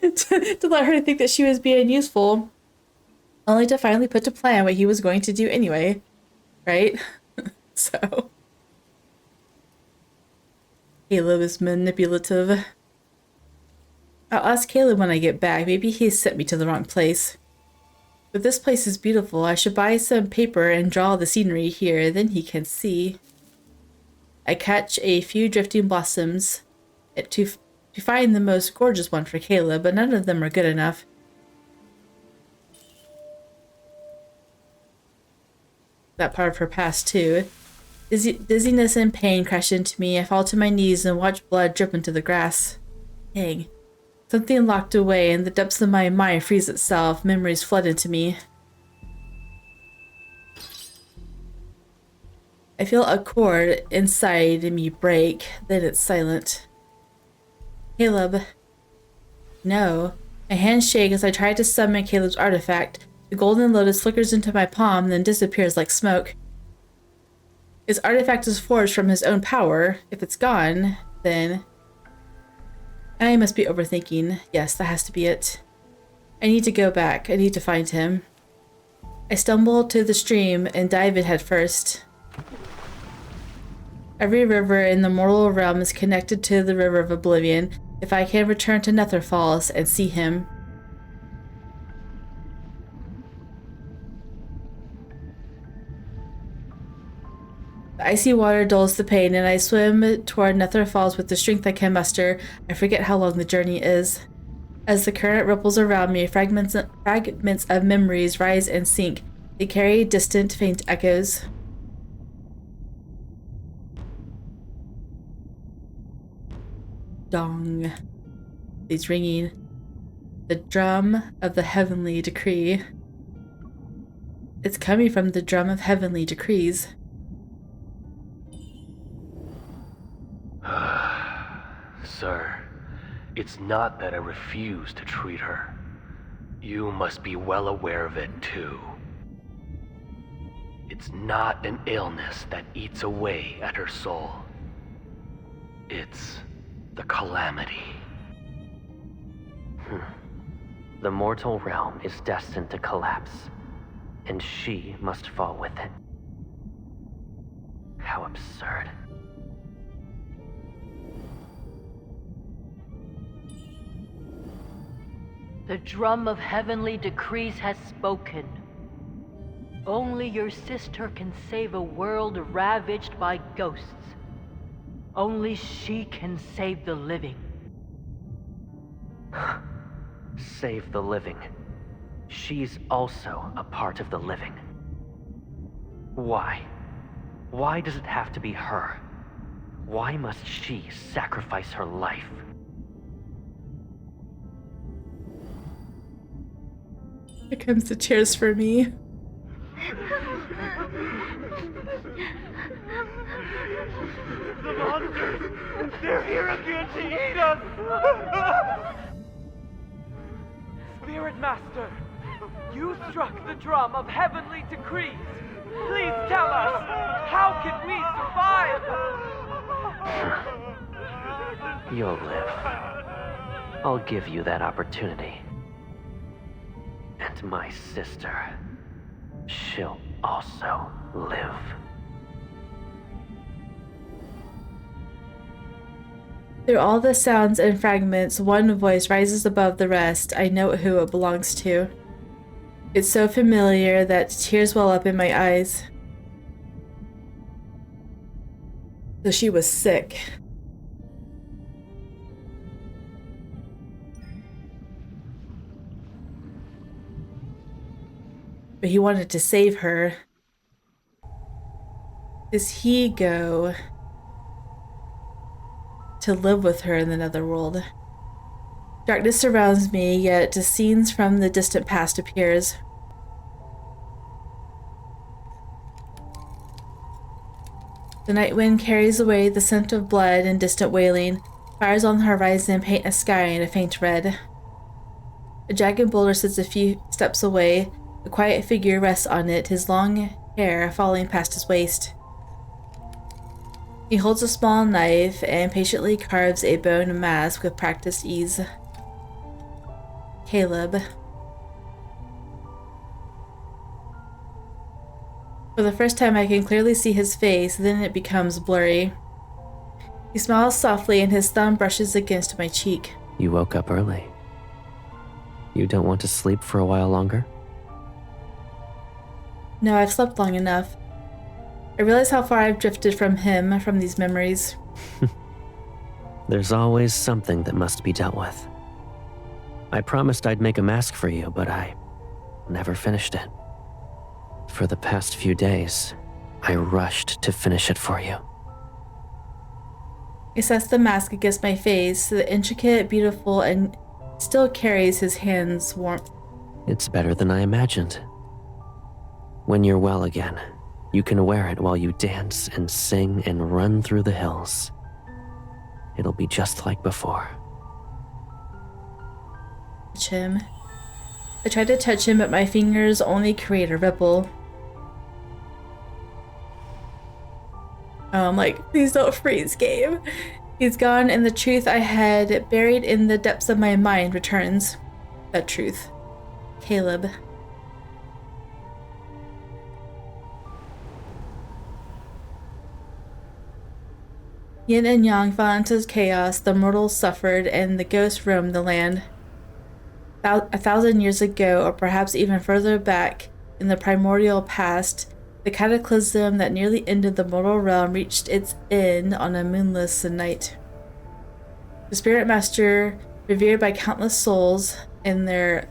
to let her think that she was being useful, only to finally put to plan what he was going to do anyway, right? So Caleb is manipulative. I'll ask Caleb when I get back. Maybe he sent me to the wrong place. But this place is beautiful. I should buy some paper and draw the scenery here. Then he can see. I catch a few drifting blossoms to find the most gorgeous one for Caleb, but none of them are good enough. That part of her past too. Dizziness and pain crash into me. I fall to my knees and watch blood drip into the grass. Dang. Something locked away, and the depths of my mind freeze itself. Memories flood into me. I feel a cord inside me break, then it's silent. Caleb. No. My hands shake as I try to summon Caleb's artifact. The golden lotus flickers into my palm, then disappears like smoke. His artifact is forged from his own power. If it's gone, then... I must be overthinking. Yes, that has to be it. I need to go back. I need to find him. I stumble to the stream and dive in head first. Every river in the mortal realm is connected to the River of Oblivion. If I can return to Nether Falls and see him. The icy water dulls the pain, and I swim toward Nether Falls with the strength I can muster. I forget how long the journey is. As the current ripples around me, fragments of memories rise and sink. They carry distant, faint echoes. Dong. He's ringing. The drum of the heavenly decree. It's coming from the drum of heavenly decrees. Sir, it's not that I refuse to treat her. You must be well aware of it, too. It's not an illness that eats away at her soul. It's the calamity. The mortal realm is destined to collapse, and she must fall with it. How absurd. The drum of heavenly decrees has spoken. Only your sister can save a world ravaged by ghosts. Only she can save the living. Save the living. She's also a part of the living. Why? Why does it have to be her? Why must she sacrifice her life? Here comes the tears for me. The monsters! They're here again to eat us! Spirit Master, you struck the drum of heavenly decrees. Please tell us, how can we survive? You'll live. I'll give you that opportunity. And my sister, she'll also live. Through all the sounds and fragments, one voice rises above the rest. I know who it belongs to. It's so familiar that tears well up in my eyes. So she was sick. But he wanted to save her. Does he go to live with her in the netherworld? Darkness surrounds me, yet scenes from the distant past appears. The night wind carries away the scent of blood and distant wailing. Fires on the horizon paint a sky in a faint red. A jagged boulder sits a few steps away. A quiet figure rests on it, his long hair falling past his waist. He holds a small knife and patiently carves a bone mask with practiced ease. Caleb. For the first time I can clearly see his face, then it becomes blurry. He smiles softly and his thumb brushes against my cheek. You woke up early. You don't want to sleep for a while longer? No, I've slept long enough. I realize how far I've drifted from him, from these memories. There's always something that must be dealt with. I promised I'd make a mask for you, but I never finished it. For the past few days, I rushed to finish it for you. He sets the mask against my face, the intricate, beautiful, and still carries his hand's warmth. It's better than I imagined. When you're well again, you can wear it while you dance and sing and run through the hills. It'll be just like before. Touch him. I tried to touch him, but my fingers only create a ripple. I'm like, please don't freeze, game. He's gone, and the truth I had buried in the depths of my mind returns. That truth. Caleb. Yin and Yang fell into chaos, the mortals suffered, and the ghosts roamed the land. 1,000 years ago, or perhaps even further back in the primordial past, the cataclysm that nearly ended the mortal realm reached its end on a moonless night. The Spirit Master, revered by countless souls, and their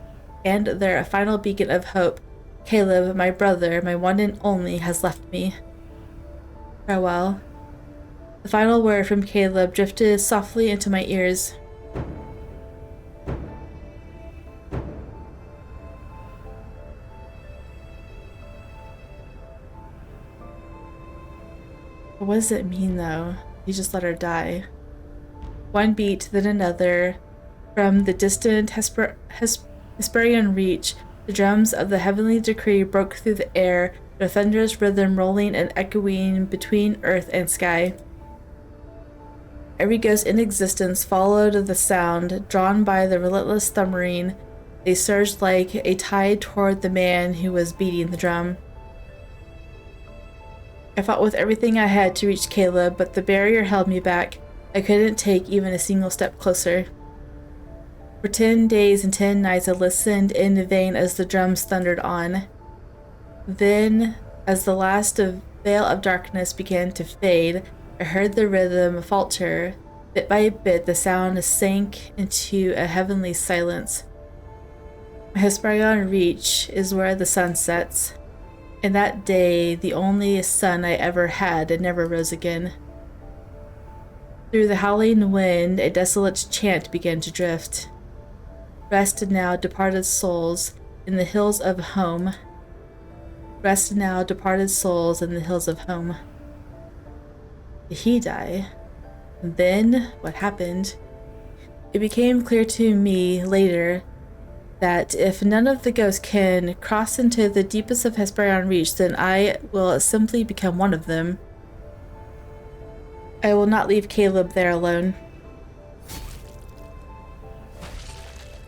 final beacon of hope, Caleb, my brother, my one and only, has left me. Farewell. The final word from Caleb drifted softly into my ears. What does it mean, though? He just let her die. One beat, then another. From the distant Hesperian reach, the drums of the heavenly decree broke through the air, their thunderous rhythm rolling and echoing between earth and sky. Every ghost in existence followed the sound, drawn by the relentless thundering. They surged like a tide toward the man who was beating the drum. I fought with everything I had to reach Caleb, but the barrier held me back. I couldn't take even a single step closer. For 10 days and 10 nights I listened in vain as the drums thundered on. Then, as the last veil of darkness began to fade, I heard the rhythm falter. Bit by bit, the sound sank into a heavenly silence. Hesperion Reach is where the sun sets. And that day, the only sun I ever had, it never rose again. Through the howling wind, a desolate chant began to drift. Rest now, departed souls, in the hills of home. Rest now, departed souls, in the hills of home. Did he die? And then, what happened? It became clear to me later that if none of the ghosts can cross into the deepest of Hesperion Reach, then I will simply become one of them. I will not leave Caleb there alone.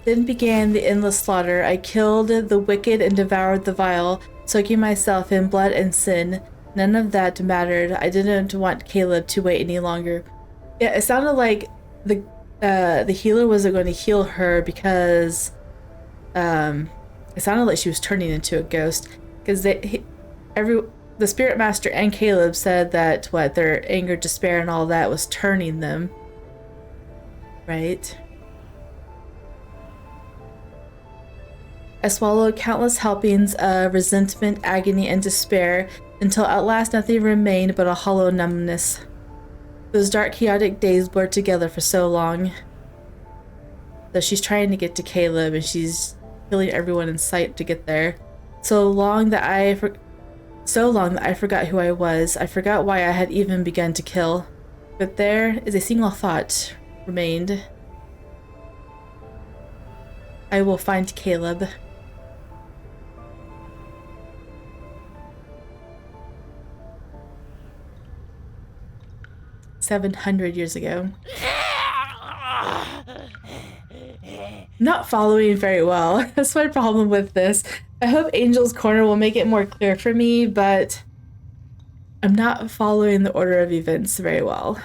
Then began the endless slaughter. I killed the wicked and devoured the vile, soaking myself in blood and sin. None of that mattered. I didn't want Caleb to wait any longer. Yeah, it sounded like the healer wasn't going to heal her because it sounded like she was turning into a ghost, because the Spirit Master and Caleb said that their anger, despair, and all that was turning them, right? I swallowed countless helpings of resentment, agony, and despair until at last nothing remained but a hollow numbness. Those dark, chaotic days blurred together for so long. So she's trying to get to Caleb, and she's killing everyone in sight to get there. So long that I forgot who I was. I forgot why I had even begun to kill. But there is a single thought remained. I will find Caleb. "700 years ago." Not following very well. That's my problem with this. I hope Angel's Corner will make it more clear for me, but I'm not following the order of events very well.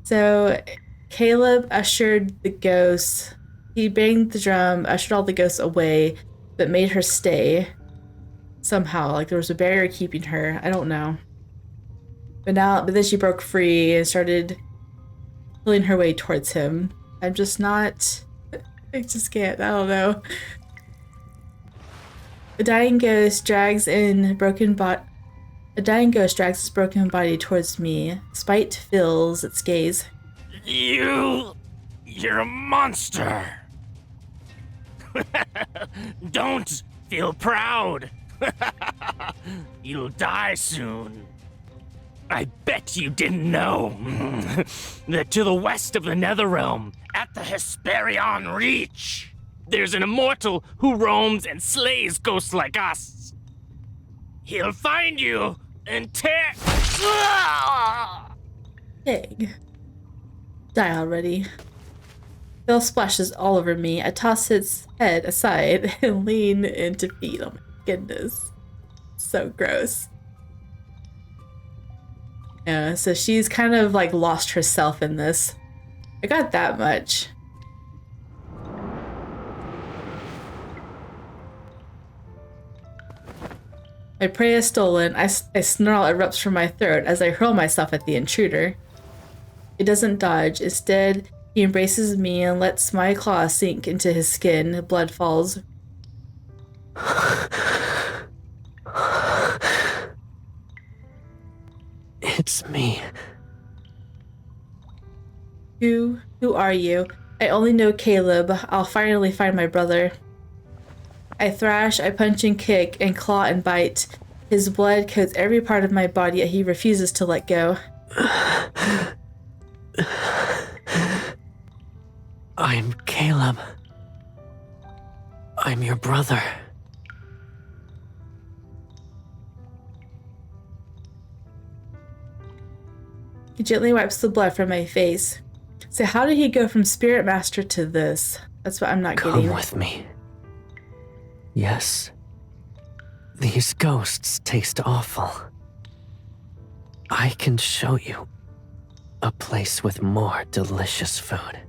So Caleb ushered the ghosts. He banged the drum, ushered all the ghosts away, but made her stay. Somehow, like there was a barrier keeping her. I don't know. But then she broke free and started pulling her way towards him. I'm just not... I just can't. I don't know. A dying ghost drags its broken body towards me. Spite fills its gaze. You're a monster. Don't feel proud. You'll die soon. I bet you didn't know that to the west of the Netherrealm, at the Hesperion Reach, there's an immortal who roams and slays ghosts like us. He'll find you and tear... Pig. Die already. Phil splashes all over me. I toss its head aside and lean in to feed. Oh my goodness. So gross. Yeah, so she's kind of like lost herself in this. I got that much. My prey is stolen. I snarl erupts from my throat as I hurl myself at the intruder. It doesn't dodge. Instead, he embraces me and lets my claws sink into his skin. Blood falls. It's me. Who are you? I only know Caleb. I'll finally find my brother. I thrash, I punch and kick, and claw and bite. His blood coats every part of my body, yet he refuses to let go. I'm Caleb. I'm your brother. He gently wipes the blood from my face. So how did he go from Spirit Master to this? That's what I'm not getting. Come with me. Yes. These ghosts taste awful. I can show you a place with more delicious food.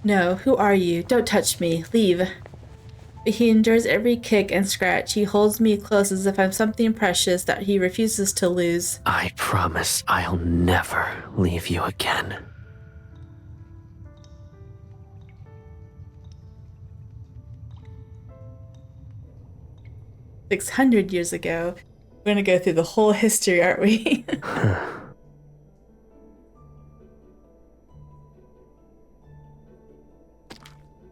No, who are you? Don't touch me. Leave. But he endures every kick and scratch. He holds me close as if I'm something precious that he refuses to lose. I promise I'll never leave you again. $600 ago. We're gonna go through the whole history, aren't we?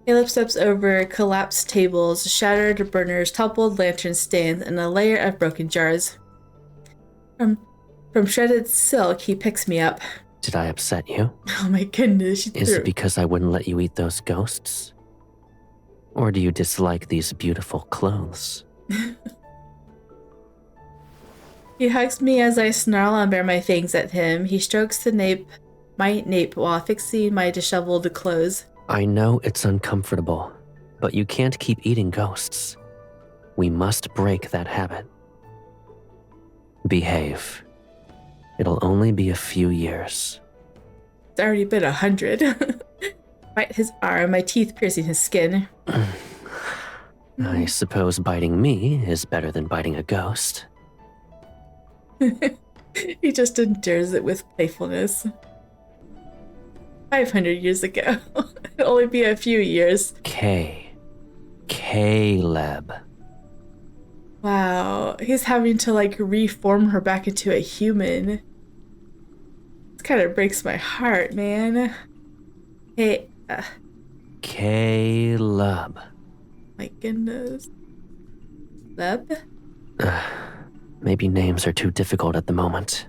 Caleb steps over collapsed tables, shattered burners, toppled lantern stands, and a layer of broken jars. From shredded silk, he picks me up. Did I upset you? Oh my goodness. Is it because I wouldn't let you eat those ghosts? Or do you dislike these beautiful clothes? He hugs me as I snarl and bare my fangs at him. He strokes my nape while fixing my disheveled clothes. I know it's uncomfortable, but you can't keep eating ghosts. We must break that habit. Behave. It'll only be a few years. It's already been 100. Bite his arm, my teeth piercing his skin. I suppose biting me is better than biting a ghost. He just endures it with playfulness. 500 years ago. It'll only be a few years. Caleb. Wow, he's having to like reform her back into a human. This kind of breaks my heart, man. Hey, Caleb. my goodness. Leb? Maybe names are too difficult at the moment.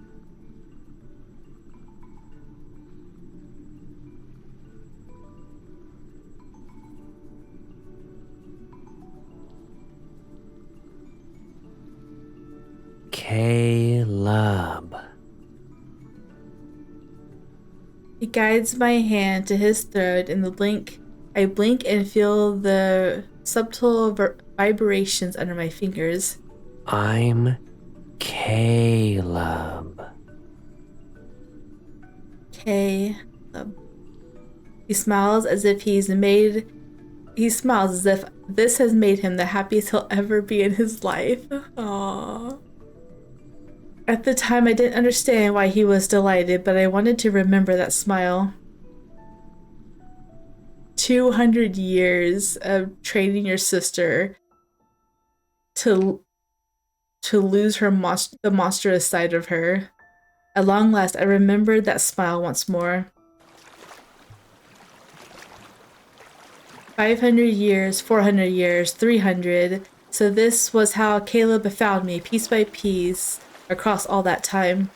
Caleb. He guides my hand to his throat. In the blink, I blink and feel the subtle vibrations under my fingers. I'm Caleb. okay. He smiles as if he smiles as if this has made him the happiest he'll ever be in his life. Aww. At the time, I didn't understand why he was delighted, but I wanted to remember that smile. 200 years of training your sister to lose her the monstrous side of her. At long last, I remembered that smile once more. 500 years, 400 years, 300. So this was how Caleb found me, piece by piece, across all that time.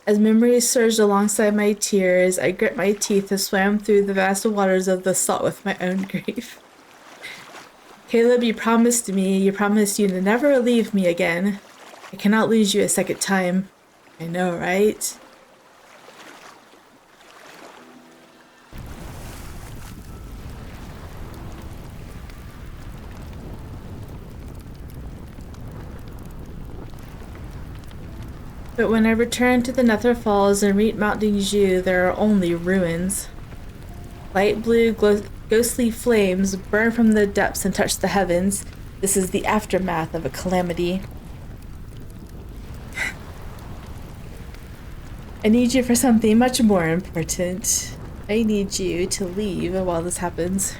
As memories surged alongside my tears, I grit my teeth and swam through the vast waters of the salt with my own grief. Caleb, you promised you to never leave me again. I cannot lose you a second time. I know, right? But when I return to the Nether Falls and reach Mount Dingzhu, there are only ruins. Light blue, ghostly flames burn from the depths and touch the heavens. This is the aftermath of a calamity. I need you for something much more important. I need you to leave while this happens.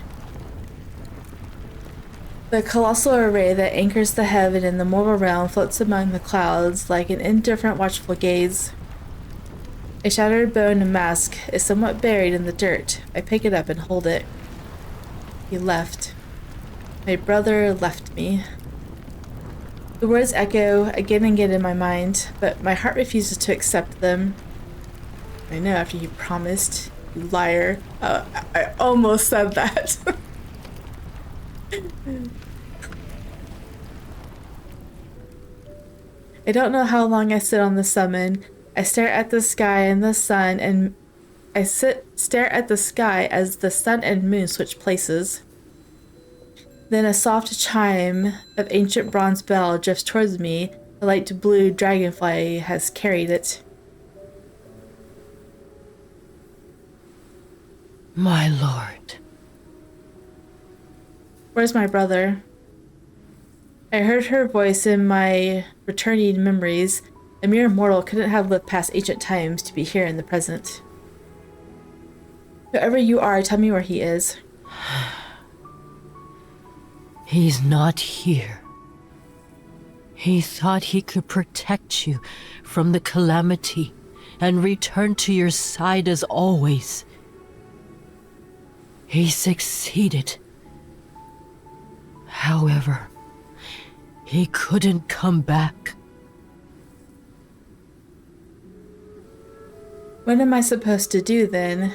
The colossal array that anchors the heaven and the mortal realm floats among the clouds like an indifferent watchful gaze. A shattered bone and mask is somewhat buried in the dirt. I pick it up and hold it. He left. My brother left me. The words echo again and again in my mind, but my heart refuses to accept them. I know after you promised, you liar. I almost said that. I don't know how long I sit on the summon. I stare at the sky and the sun, and stare at the sky as the sun and moon switch places. Then a soft chime of ancient bronze bell drifts towards me. A light blue dragonfly has carried it. My lord. Where's my brother? I heard her voice in my returning memories. A mere mortal couldn't have lived past ancient times to be here in the present. Whoever you are, tell me where he is. He's not here. He thought he could protect you from the calamity and return to your side as always. He succeeded. However, he couldn't come back. What am I supposed to do then?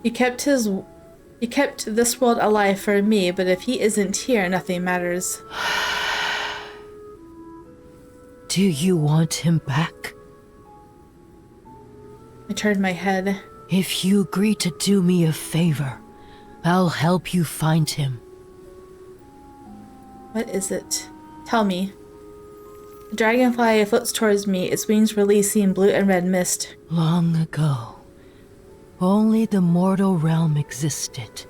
He kept this world alive for me, but if he isn't here, nothing matters. Do you want him back? I turned my head. If you agree to do me a favor, I'll help you find him. What is it? Tell me. The dragonfly floats towards me, its wings releasing blue and red mist. Long ago, only the mortal realm existed.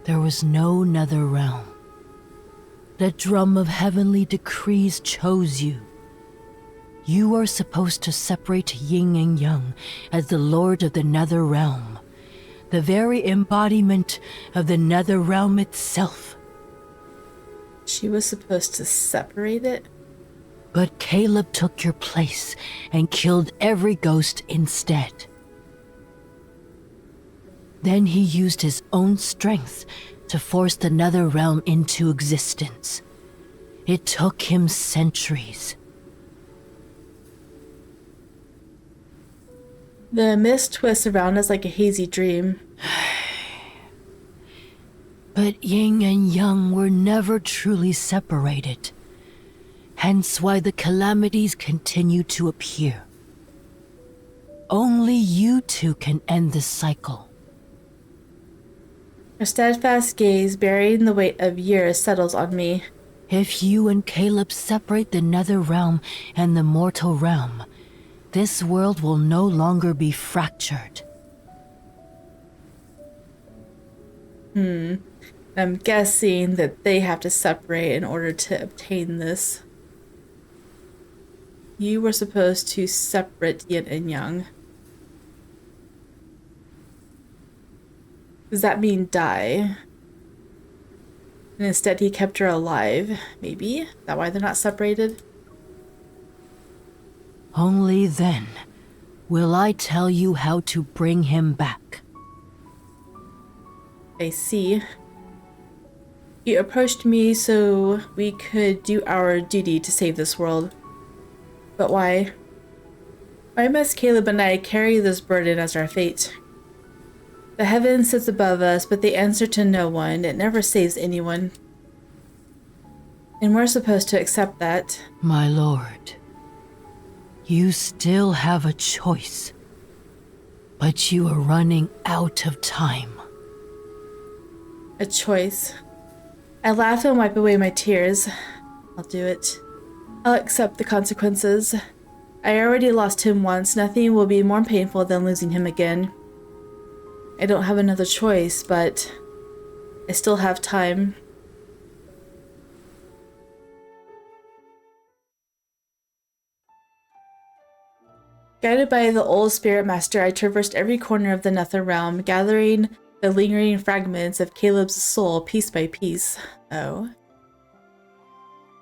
There was no nether realm. The drum of heavenly decrees chose you. You are supposed to separate Yin and Yang as the lord of the nether realm, the very embodiment of the nether realm itself. She was supposed to separate it? But Caleb took your place and killed every ghost instead. Then he used his own strength to force the nether realm into existence. It took him centuries. The mist twists around us like a hazy dream. But Yin and Yang were never truly separated. Hence why the calamities continue to appear. Only you two can end this cycle. Her steadfast gaze, bearing the weight of years, settles on me. If you and Caleb separate the nether realm and the mortal realm, this world will no longer be fractured. I'm guessing that they have to separate in order to obtain this. You were supposed to separate Yin and Yang. Does that mean die? And instead he kept her alive, maybe? Is that why they're not separated? Only then will I tell you how to bring him back. I see. You approached me so we could do our duty to save this world. But why? Why must Caleb and I carry this burden as our fate? The heaven sits above us, but they answer to no one. It never saves anyone. And we're supposed to accept that. My lord, you still have a choice, but you are running out of time. A choice. I laugh and wipe away my tears. I'll do it. I'll accept the consequences. I already lost him once. Nothing will be more painful than losing him again. I don't have another choice, but I still have time. Guided by the old spirit master, I traversed every corner of the Nether realm, gathering the lingering fragments of Caleb's soul piece by piece. Oh.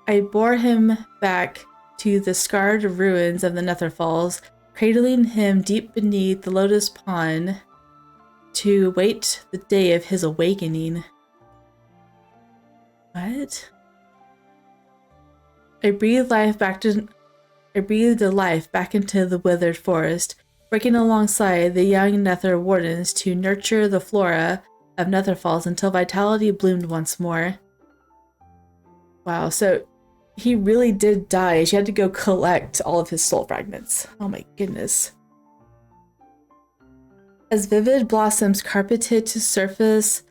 I bore him back to the scarred ruins of the Nether Falls, cradling him deep beneath the Lotus Pond to wait the day of his awakening. What? I breathed life back into the withered forest, working alongside the young Nether wardens to nurture the flora of Nether Falls until vitality bloomed once more. Wow, so he really did die. She had to go collect all of his soul fragments. Oh my goodness. As vivid blossoms carpeted the surface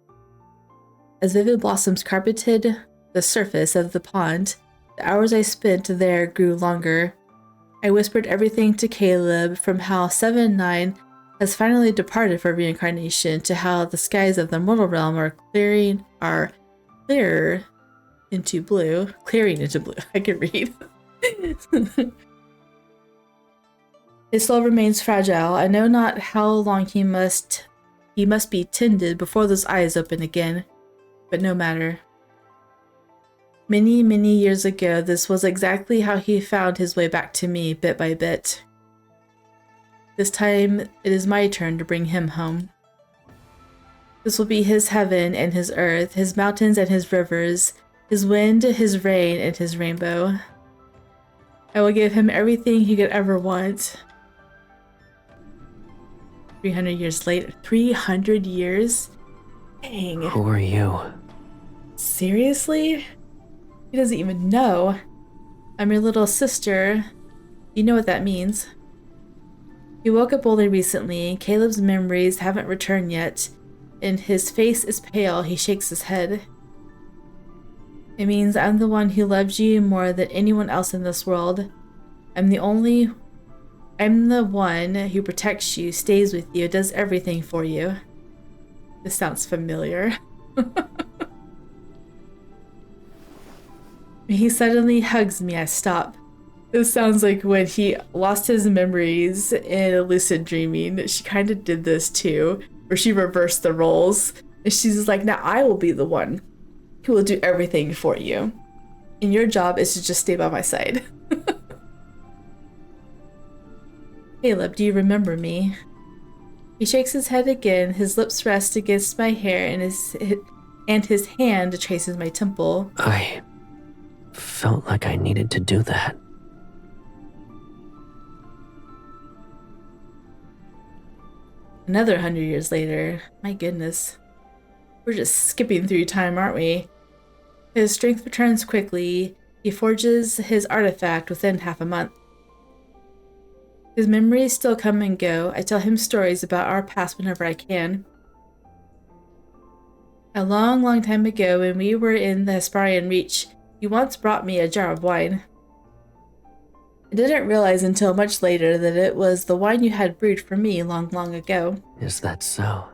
of the pond, the hours I spent there grew longer. I whispered everything to Caleb, from how 7-9 has finally departed for reincarnation to how the skies of the mortal realm are clearing into blue. I can read. His soul remains fragile. I know not how long he must be tended before those eyes open again, but no matter. Many, many years ago, this was exactly how he found his way back to me, bit by bit. This time, it is my turn to bring him home. This will be his heaven and his earth, his mountains and his rivers, his wind, his rain, and his rainbow. I will give him everything he could ever want. 300 years later. 300 years? Dang. Who are you? Seriously? He doesn't even know. I'm your little sister. You know what that means. He woke up only recently. Caleb's memories haven't returned yet, and his face is pale. He shakes his head. It means I'm the one who loves you more than anyone else in this world. I'm the one who protects you, stays with you, does everything for you. This sounds familiar. He suddenly hugs me. I stop. This sounds like when he lost his memories in lucid dreaming. She kind of did this too, where she reversed the roles. And she's just like, now I will be the one who will do everything for you. And your job is to just stay by my side. Caleb, do you remember me? He shakes his head again. His lips rest against my hair, and his hand traces my temple. I felt like I needed to do that. Another 100 years later. My goodness. We're just skipping through time, aren't we? His strength returns quickly. He forges his artifact within half a month. His memories still come and go. I tell him stories about our past whenever I can. A long, long time ago, when we were in the Hesperian Reach, he once brought me a jar of wine. I didn't realize until much later that it was the wine you had brewed for me long, long ago. Is that so?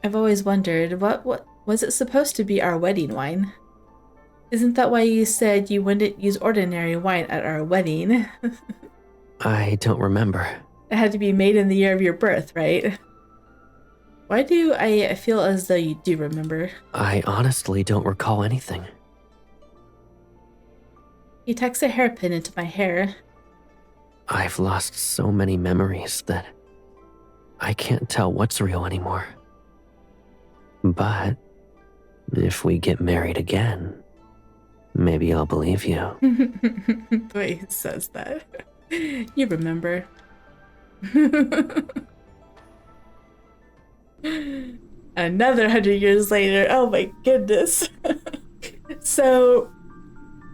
I've always wondered, what was it supposed to be our wedding wine? Isn't that why you said you wouldn't use ordinary wine at our wedding? I don't remember. It had to be made in the year of your birth, right? Why do I feel as though you do remember? I honestly don't recall anything. He tucks a hairpin into my hair. I've lost so many memories that I can't tell what's real anymore. But if we get married again, maybe I'll believe you. The way he says that. You remember. Another 100 years later. Oh my goodness. So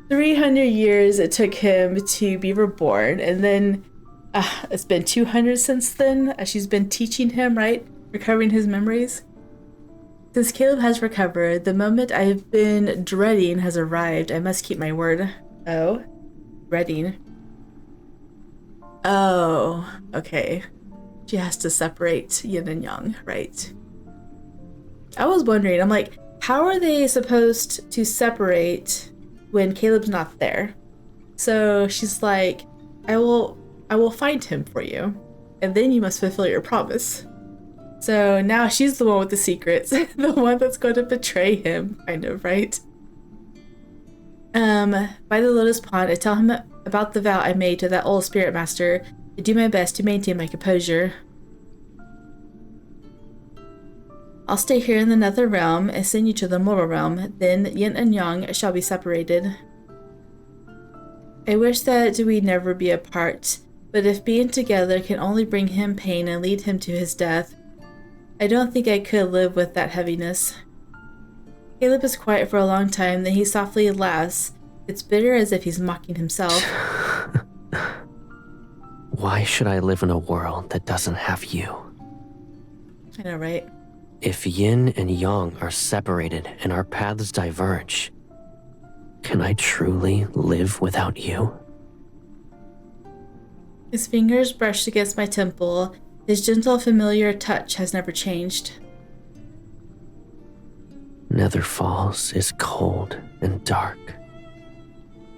300 years it took him to be reborn, and then it's been 200 since then, as she's been teaching him, right? Recovering his memories. Since Caleb has recovered, the moment I've been dreading has arrived. I must keep my word. Oh, dreading. Oh, okay. She has to separate yin and yang, right? I was wondering, I'm like, how are they supposed to separate when Caleb's not there? So she's like, I will find him for you, and then you must fulfill your promise. So now she's the one with the secrets, the one that's going to betray him, kind of, right? By the Lotus Pond, I tell him about the vow I made to that old spirit master. I do my best to maintain my composure. I'll stay here in the Nether realm and send you to the mortal realm. Then yin and yang shall be separated. I wish that we'd never be apart, but if being together can only bring him pain and lead him to his death, I don't think I could live with that heaviness. Caleb is quiet for a long time, then he softly laughs. It's bitter, as if he's mocking himself. Why should I live in a world that doesn't have you? I know, right? If yin and yang are separated and our paths diverge, can I truly live without you? His fingers brushed against my temple. His gentle, familiar touch has never changed. Nether Falls is cold and dark.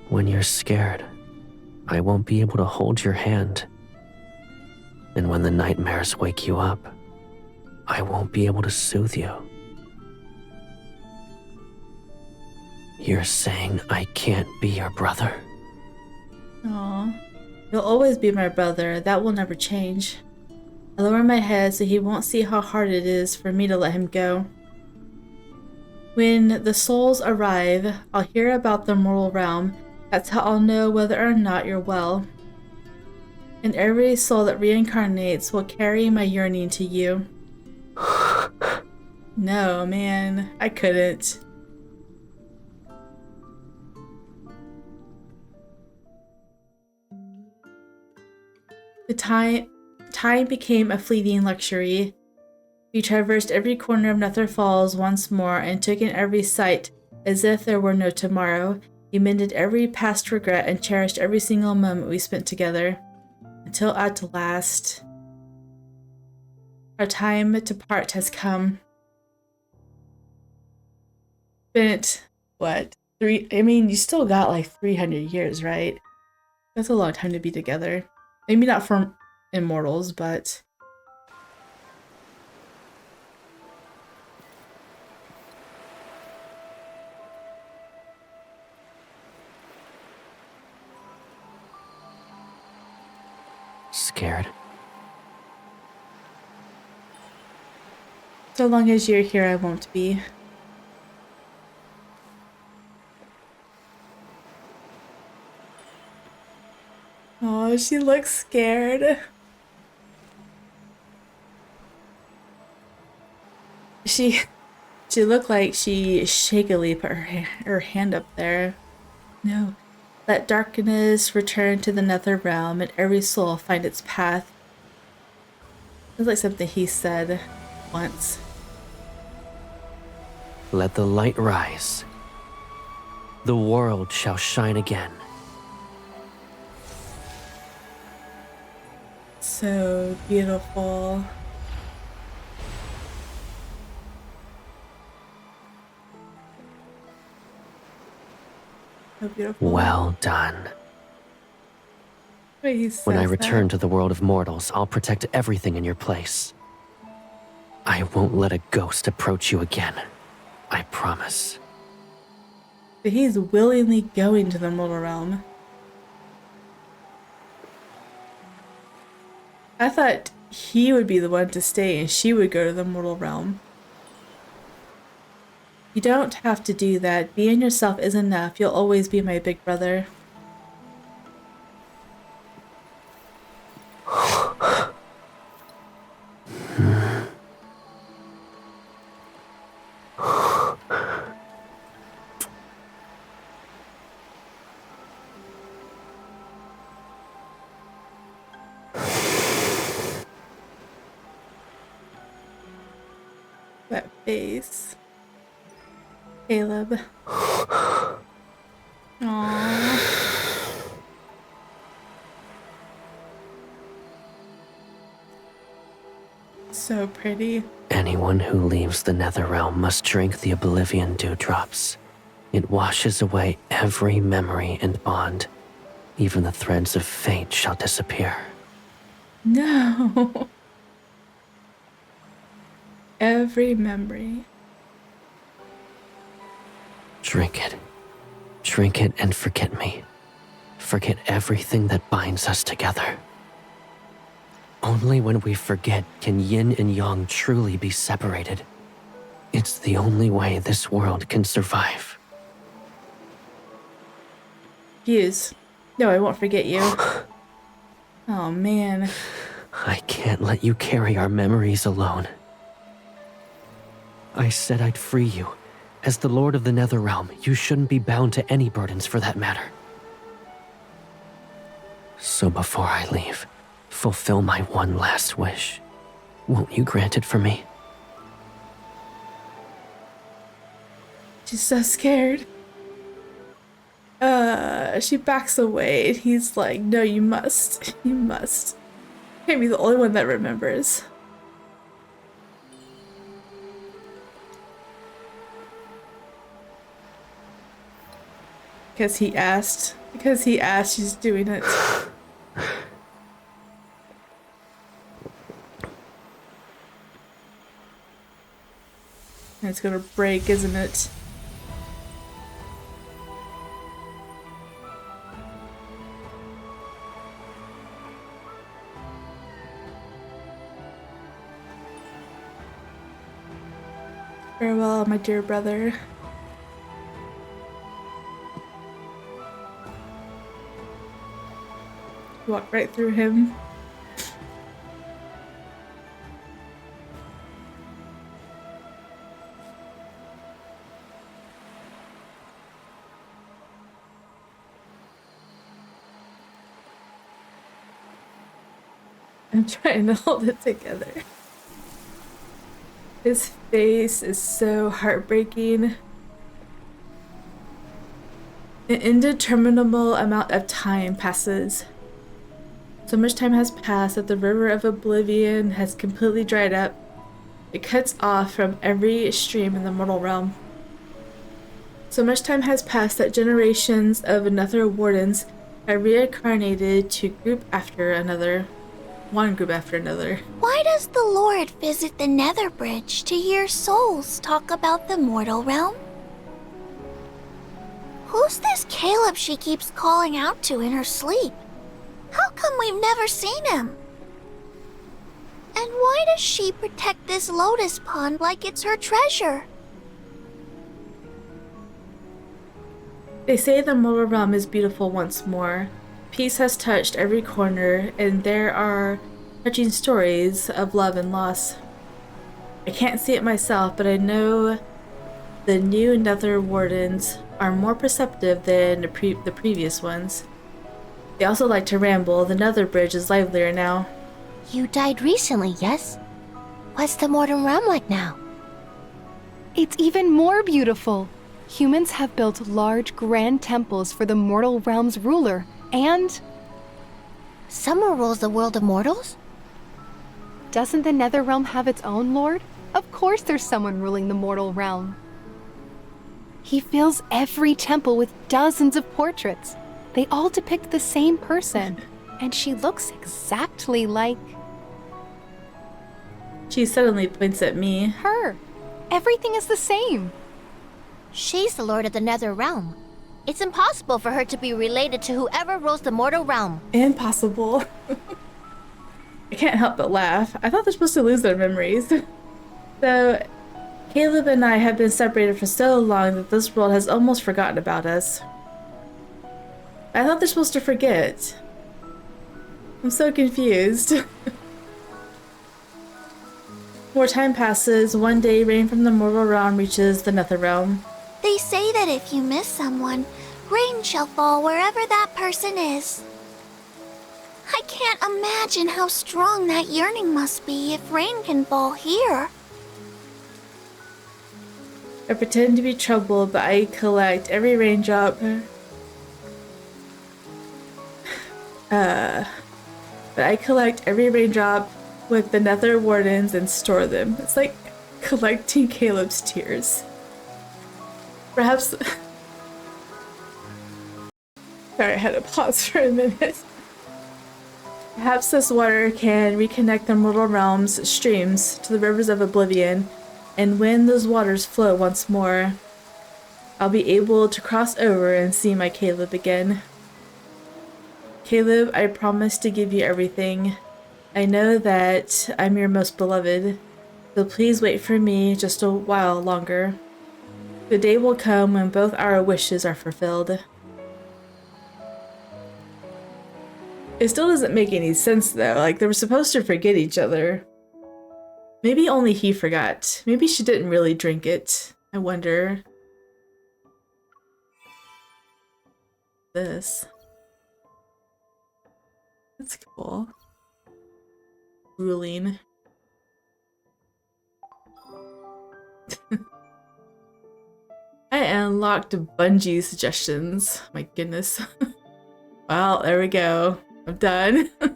When you're scared, I won't be able to hold your hand. And when the nightmares wake you up, I won't be able to soothe you. You're saying I can't be your brother? Aw. You'll always be my brother. That will never change. I lower my head so he won't see how hard it is for me to let him go. When the souls arrive, I'll hear about the mortal realm. That's how I'll know whether or not you're well. And every soul that reincarnates will carry my yearning to you. No, man, I couldn't. The time became a fleeting luxury. We traversed every corner of Nether Falls once more and took in every sight as if there were no tomorrow. We mended every past regret and cherished every single moment we spent together. Until at last, our time to part has come. Spent, what, you still got like 300 years, right? That's a long time to be together. Maybe not for immortals, but... Scared? So long as you're here, I won't be. Oh, she looks scared. She looked like she shakily put her hand up there. No. Let darkness return to the Nether realm and every soul find its path. Sounds like something he said once. Let the light rise. The world shall shine again. So beautiful. So beautiful. Well done. Wait, he says When I return that. to the world of mortals, I'll protect everything in your place. I won't let a ghost approach you again. I promise. But he's willingly going to the mortal realm. I thought he would be the one to stay and she would go to the mortal realm. You don't have to do that. Being yourself is enough. You'll always be my big brother. That face. Caleb. Aww. So pretty. Anyone who leaves the Nether realm must drink the Oblivion Dewdrops. It washes away every memory and bond. Even the threads of fate shall disappear. No. Every memory. Drink it. Drink it and forget me. Forget everything that binds us together. Only when we forget can yin and yang truly be separated. It's the only way this world can survive. Fuse. No, I won't forget you. Oh, man. I can't let you carry our memories alone. I said I'd free you. As the Lord of the Nether Realm, you shouldn't be bound to any burdens for that matter. So before I leave, fulfill my one last wish. Won't you grant it for me? She's so scared. She backs away and he's like, no, you must. You must. Can't be the only one that remembers. Because he asked. Because he asked, she's doing it. And it's gonna break, isn't it? Farewell, my dear brother. Walk right through him. I'm trying to hold it together. His face is so heartbreaking. An indeterminable amount of time passes. So much time has passed that the river of oblivion has completely dried up. It cuts off from every stream in the mortal realm. So much time has passed that generations of Nether wardens have reincarnated to group after another. One group after another. Why does the Lord visit the Nether Bridge to hear souls talk about the mortal realm? Who's this Caleb she keeps calling out to in her sleep? How come we've never seen him? And why does she protect this lotus pond like it's her treasure? They say the mortal realm is beautiful once more. Peace has touched every corner, and there are touching stories of love and loss. I can't see it myself, but I know the new Nether Wardens are more perceptive than the previous ones. They also like to ramble. The Nether Bridge is livelier now. You died recently, yes? What's the mortal realm like now? It's even more beautiful. Humans have built large, grand temples for the mortal realm's ruler, and... Someone rules the world of mortals? Doesn't the Netherrealm have its own lord? Of course there's someone ruling the mortal realm. He fills every temple with dozens of portraits. They all depict the same person, and she looks exactly like She suddenly points at me. her. Everything is the same. She's the lord of the Nether realm. It's impossible for her to be related to whoever rules the mortal realm. Impossible. I can't help but laugh. I thought they're supposed to lose their memories. So, Caleb and I have been separated for so long that this world has almost forgotten about us. I thought they're supposed to forget. I'm so confused. More time passes. One day, rain from the mortal realm reaches the Nether realm. They say that if you miss someone, rain shall fall wherever that person is. I can't imagine how strong that yearning must be if rain can fall here. I pretend to be troubled, but I collect every raindrop. But I collect every raindrop with the Nether Wardens and store them. It's like collecting Caleb's tears. Perhaps. Sorry, I had to pause for a minute. Perhaps this water can reconnect the mortal realm's streams to the rivers of oblivion, and when those waters flow once more, I'll be able to cross over and see my Caleb again. Caleb, I promise to give you everything. I know that I'm your most beloved, so please wait for me just a while longer. The day will come when both our wishes are fulfilled. It still doesn't make any sense though, like they were supposed to forget each other. Maybe only he forgot. Maybe she didn't really drink it. I wonder. This. That's cool. Ruling. I unlocked Bungie suggestions. My goodness. Well, there we go. I'm done. I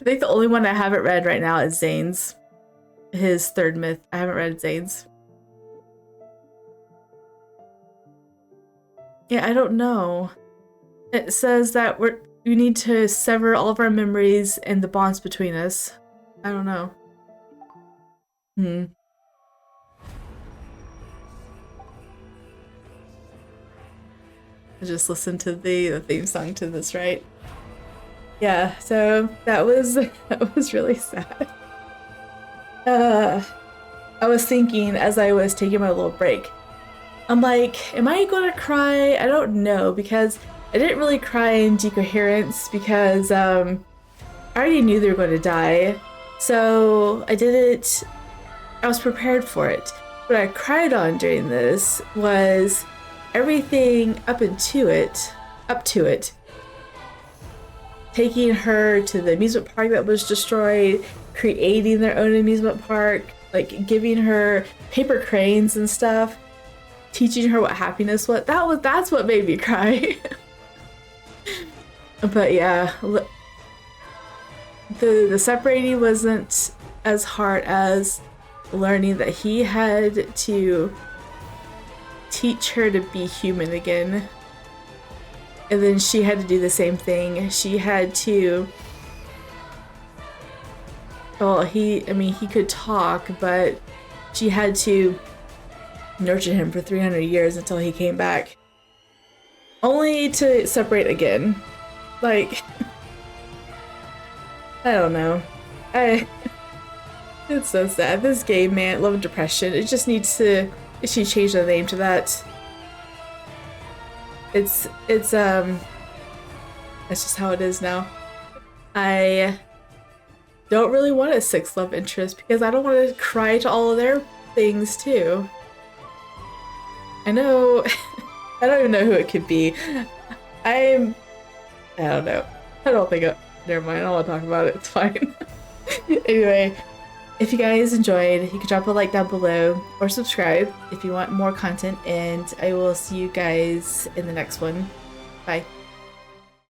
think the only one I haven't read right now is Zane's. His third myth. I haven't read Zane's. Yeah, I don't know. It says that we need to sever all of our memories and the bonds between us. I don't know. I just listened to the theme song to this, right? Yeah, so that was really sad. I was thinking as I was taking my little break, I'm like, am I gonna cry? I don't know, because I didn't really cry in Decoherence because I already knew they were going to die. So I didn't, I was prepared for it. What I cried on during this was everything up to it. Taking her to the amusement park that was destroyed, creating their own amusement park, like giving her paper cranes and stuff, teaching her what happiness was. That's what made me cry. But yeah, the separating wasn't as hard as learning that he had to teach her to be human again. And then she had to do the same thing. She had to... Well, he could talk, but she had to nurture him for 300 years until he came back. Only to separate again. Like... I don't know. It's so sad. This game, man, Love and Depression, it just needs to... She changed the name to that. It's that's just how it is now. I don't really want a sixth love interest because I don't want to cry to all of their things too. I know. I don't even know who it could be. I don't know. I don't think never mind, I don't want to talk about it. It's fine. Anyway, if you guys enjoyed, you can drop a like down below or subscribe if you want more content, and I will see you guys in the next one. Bye.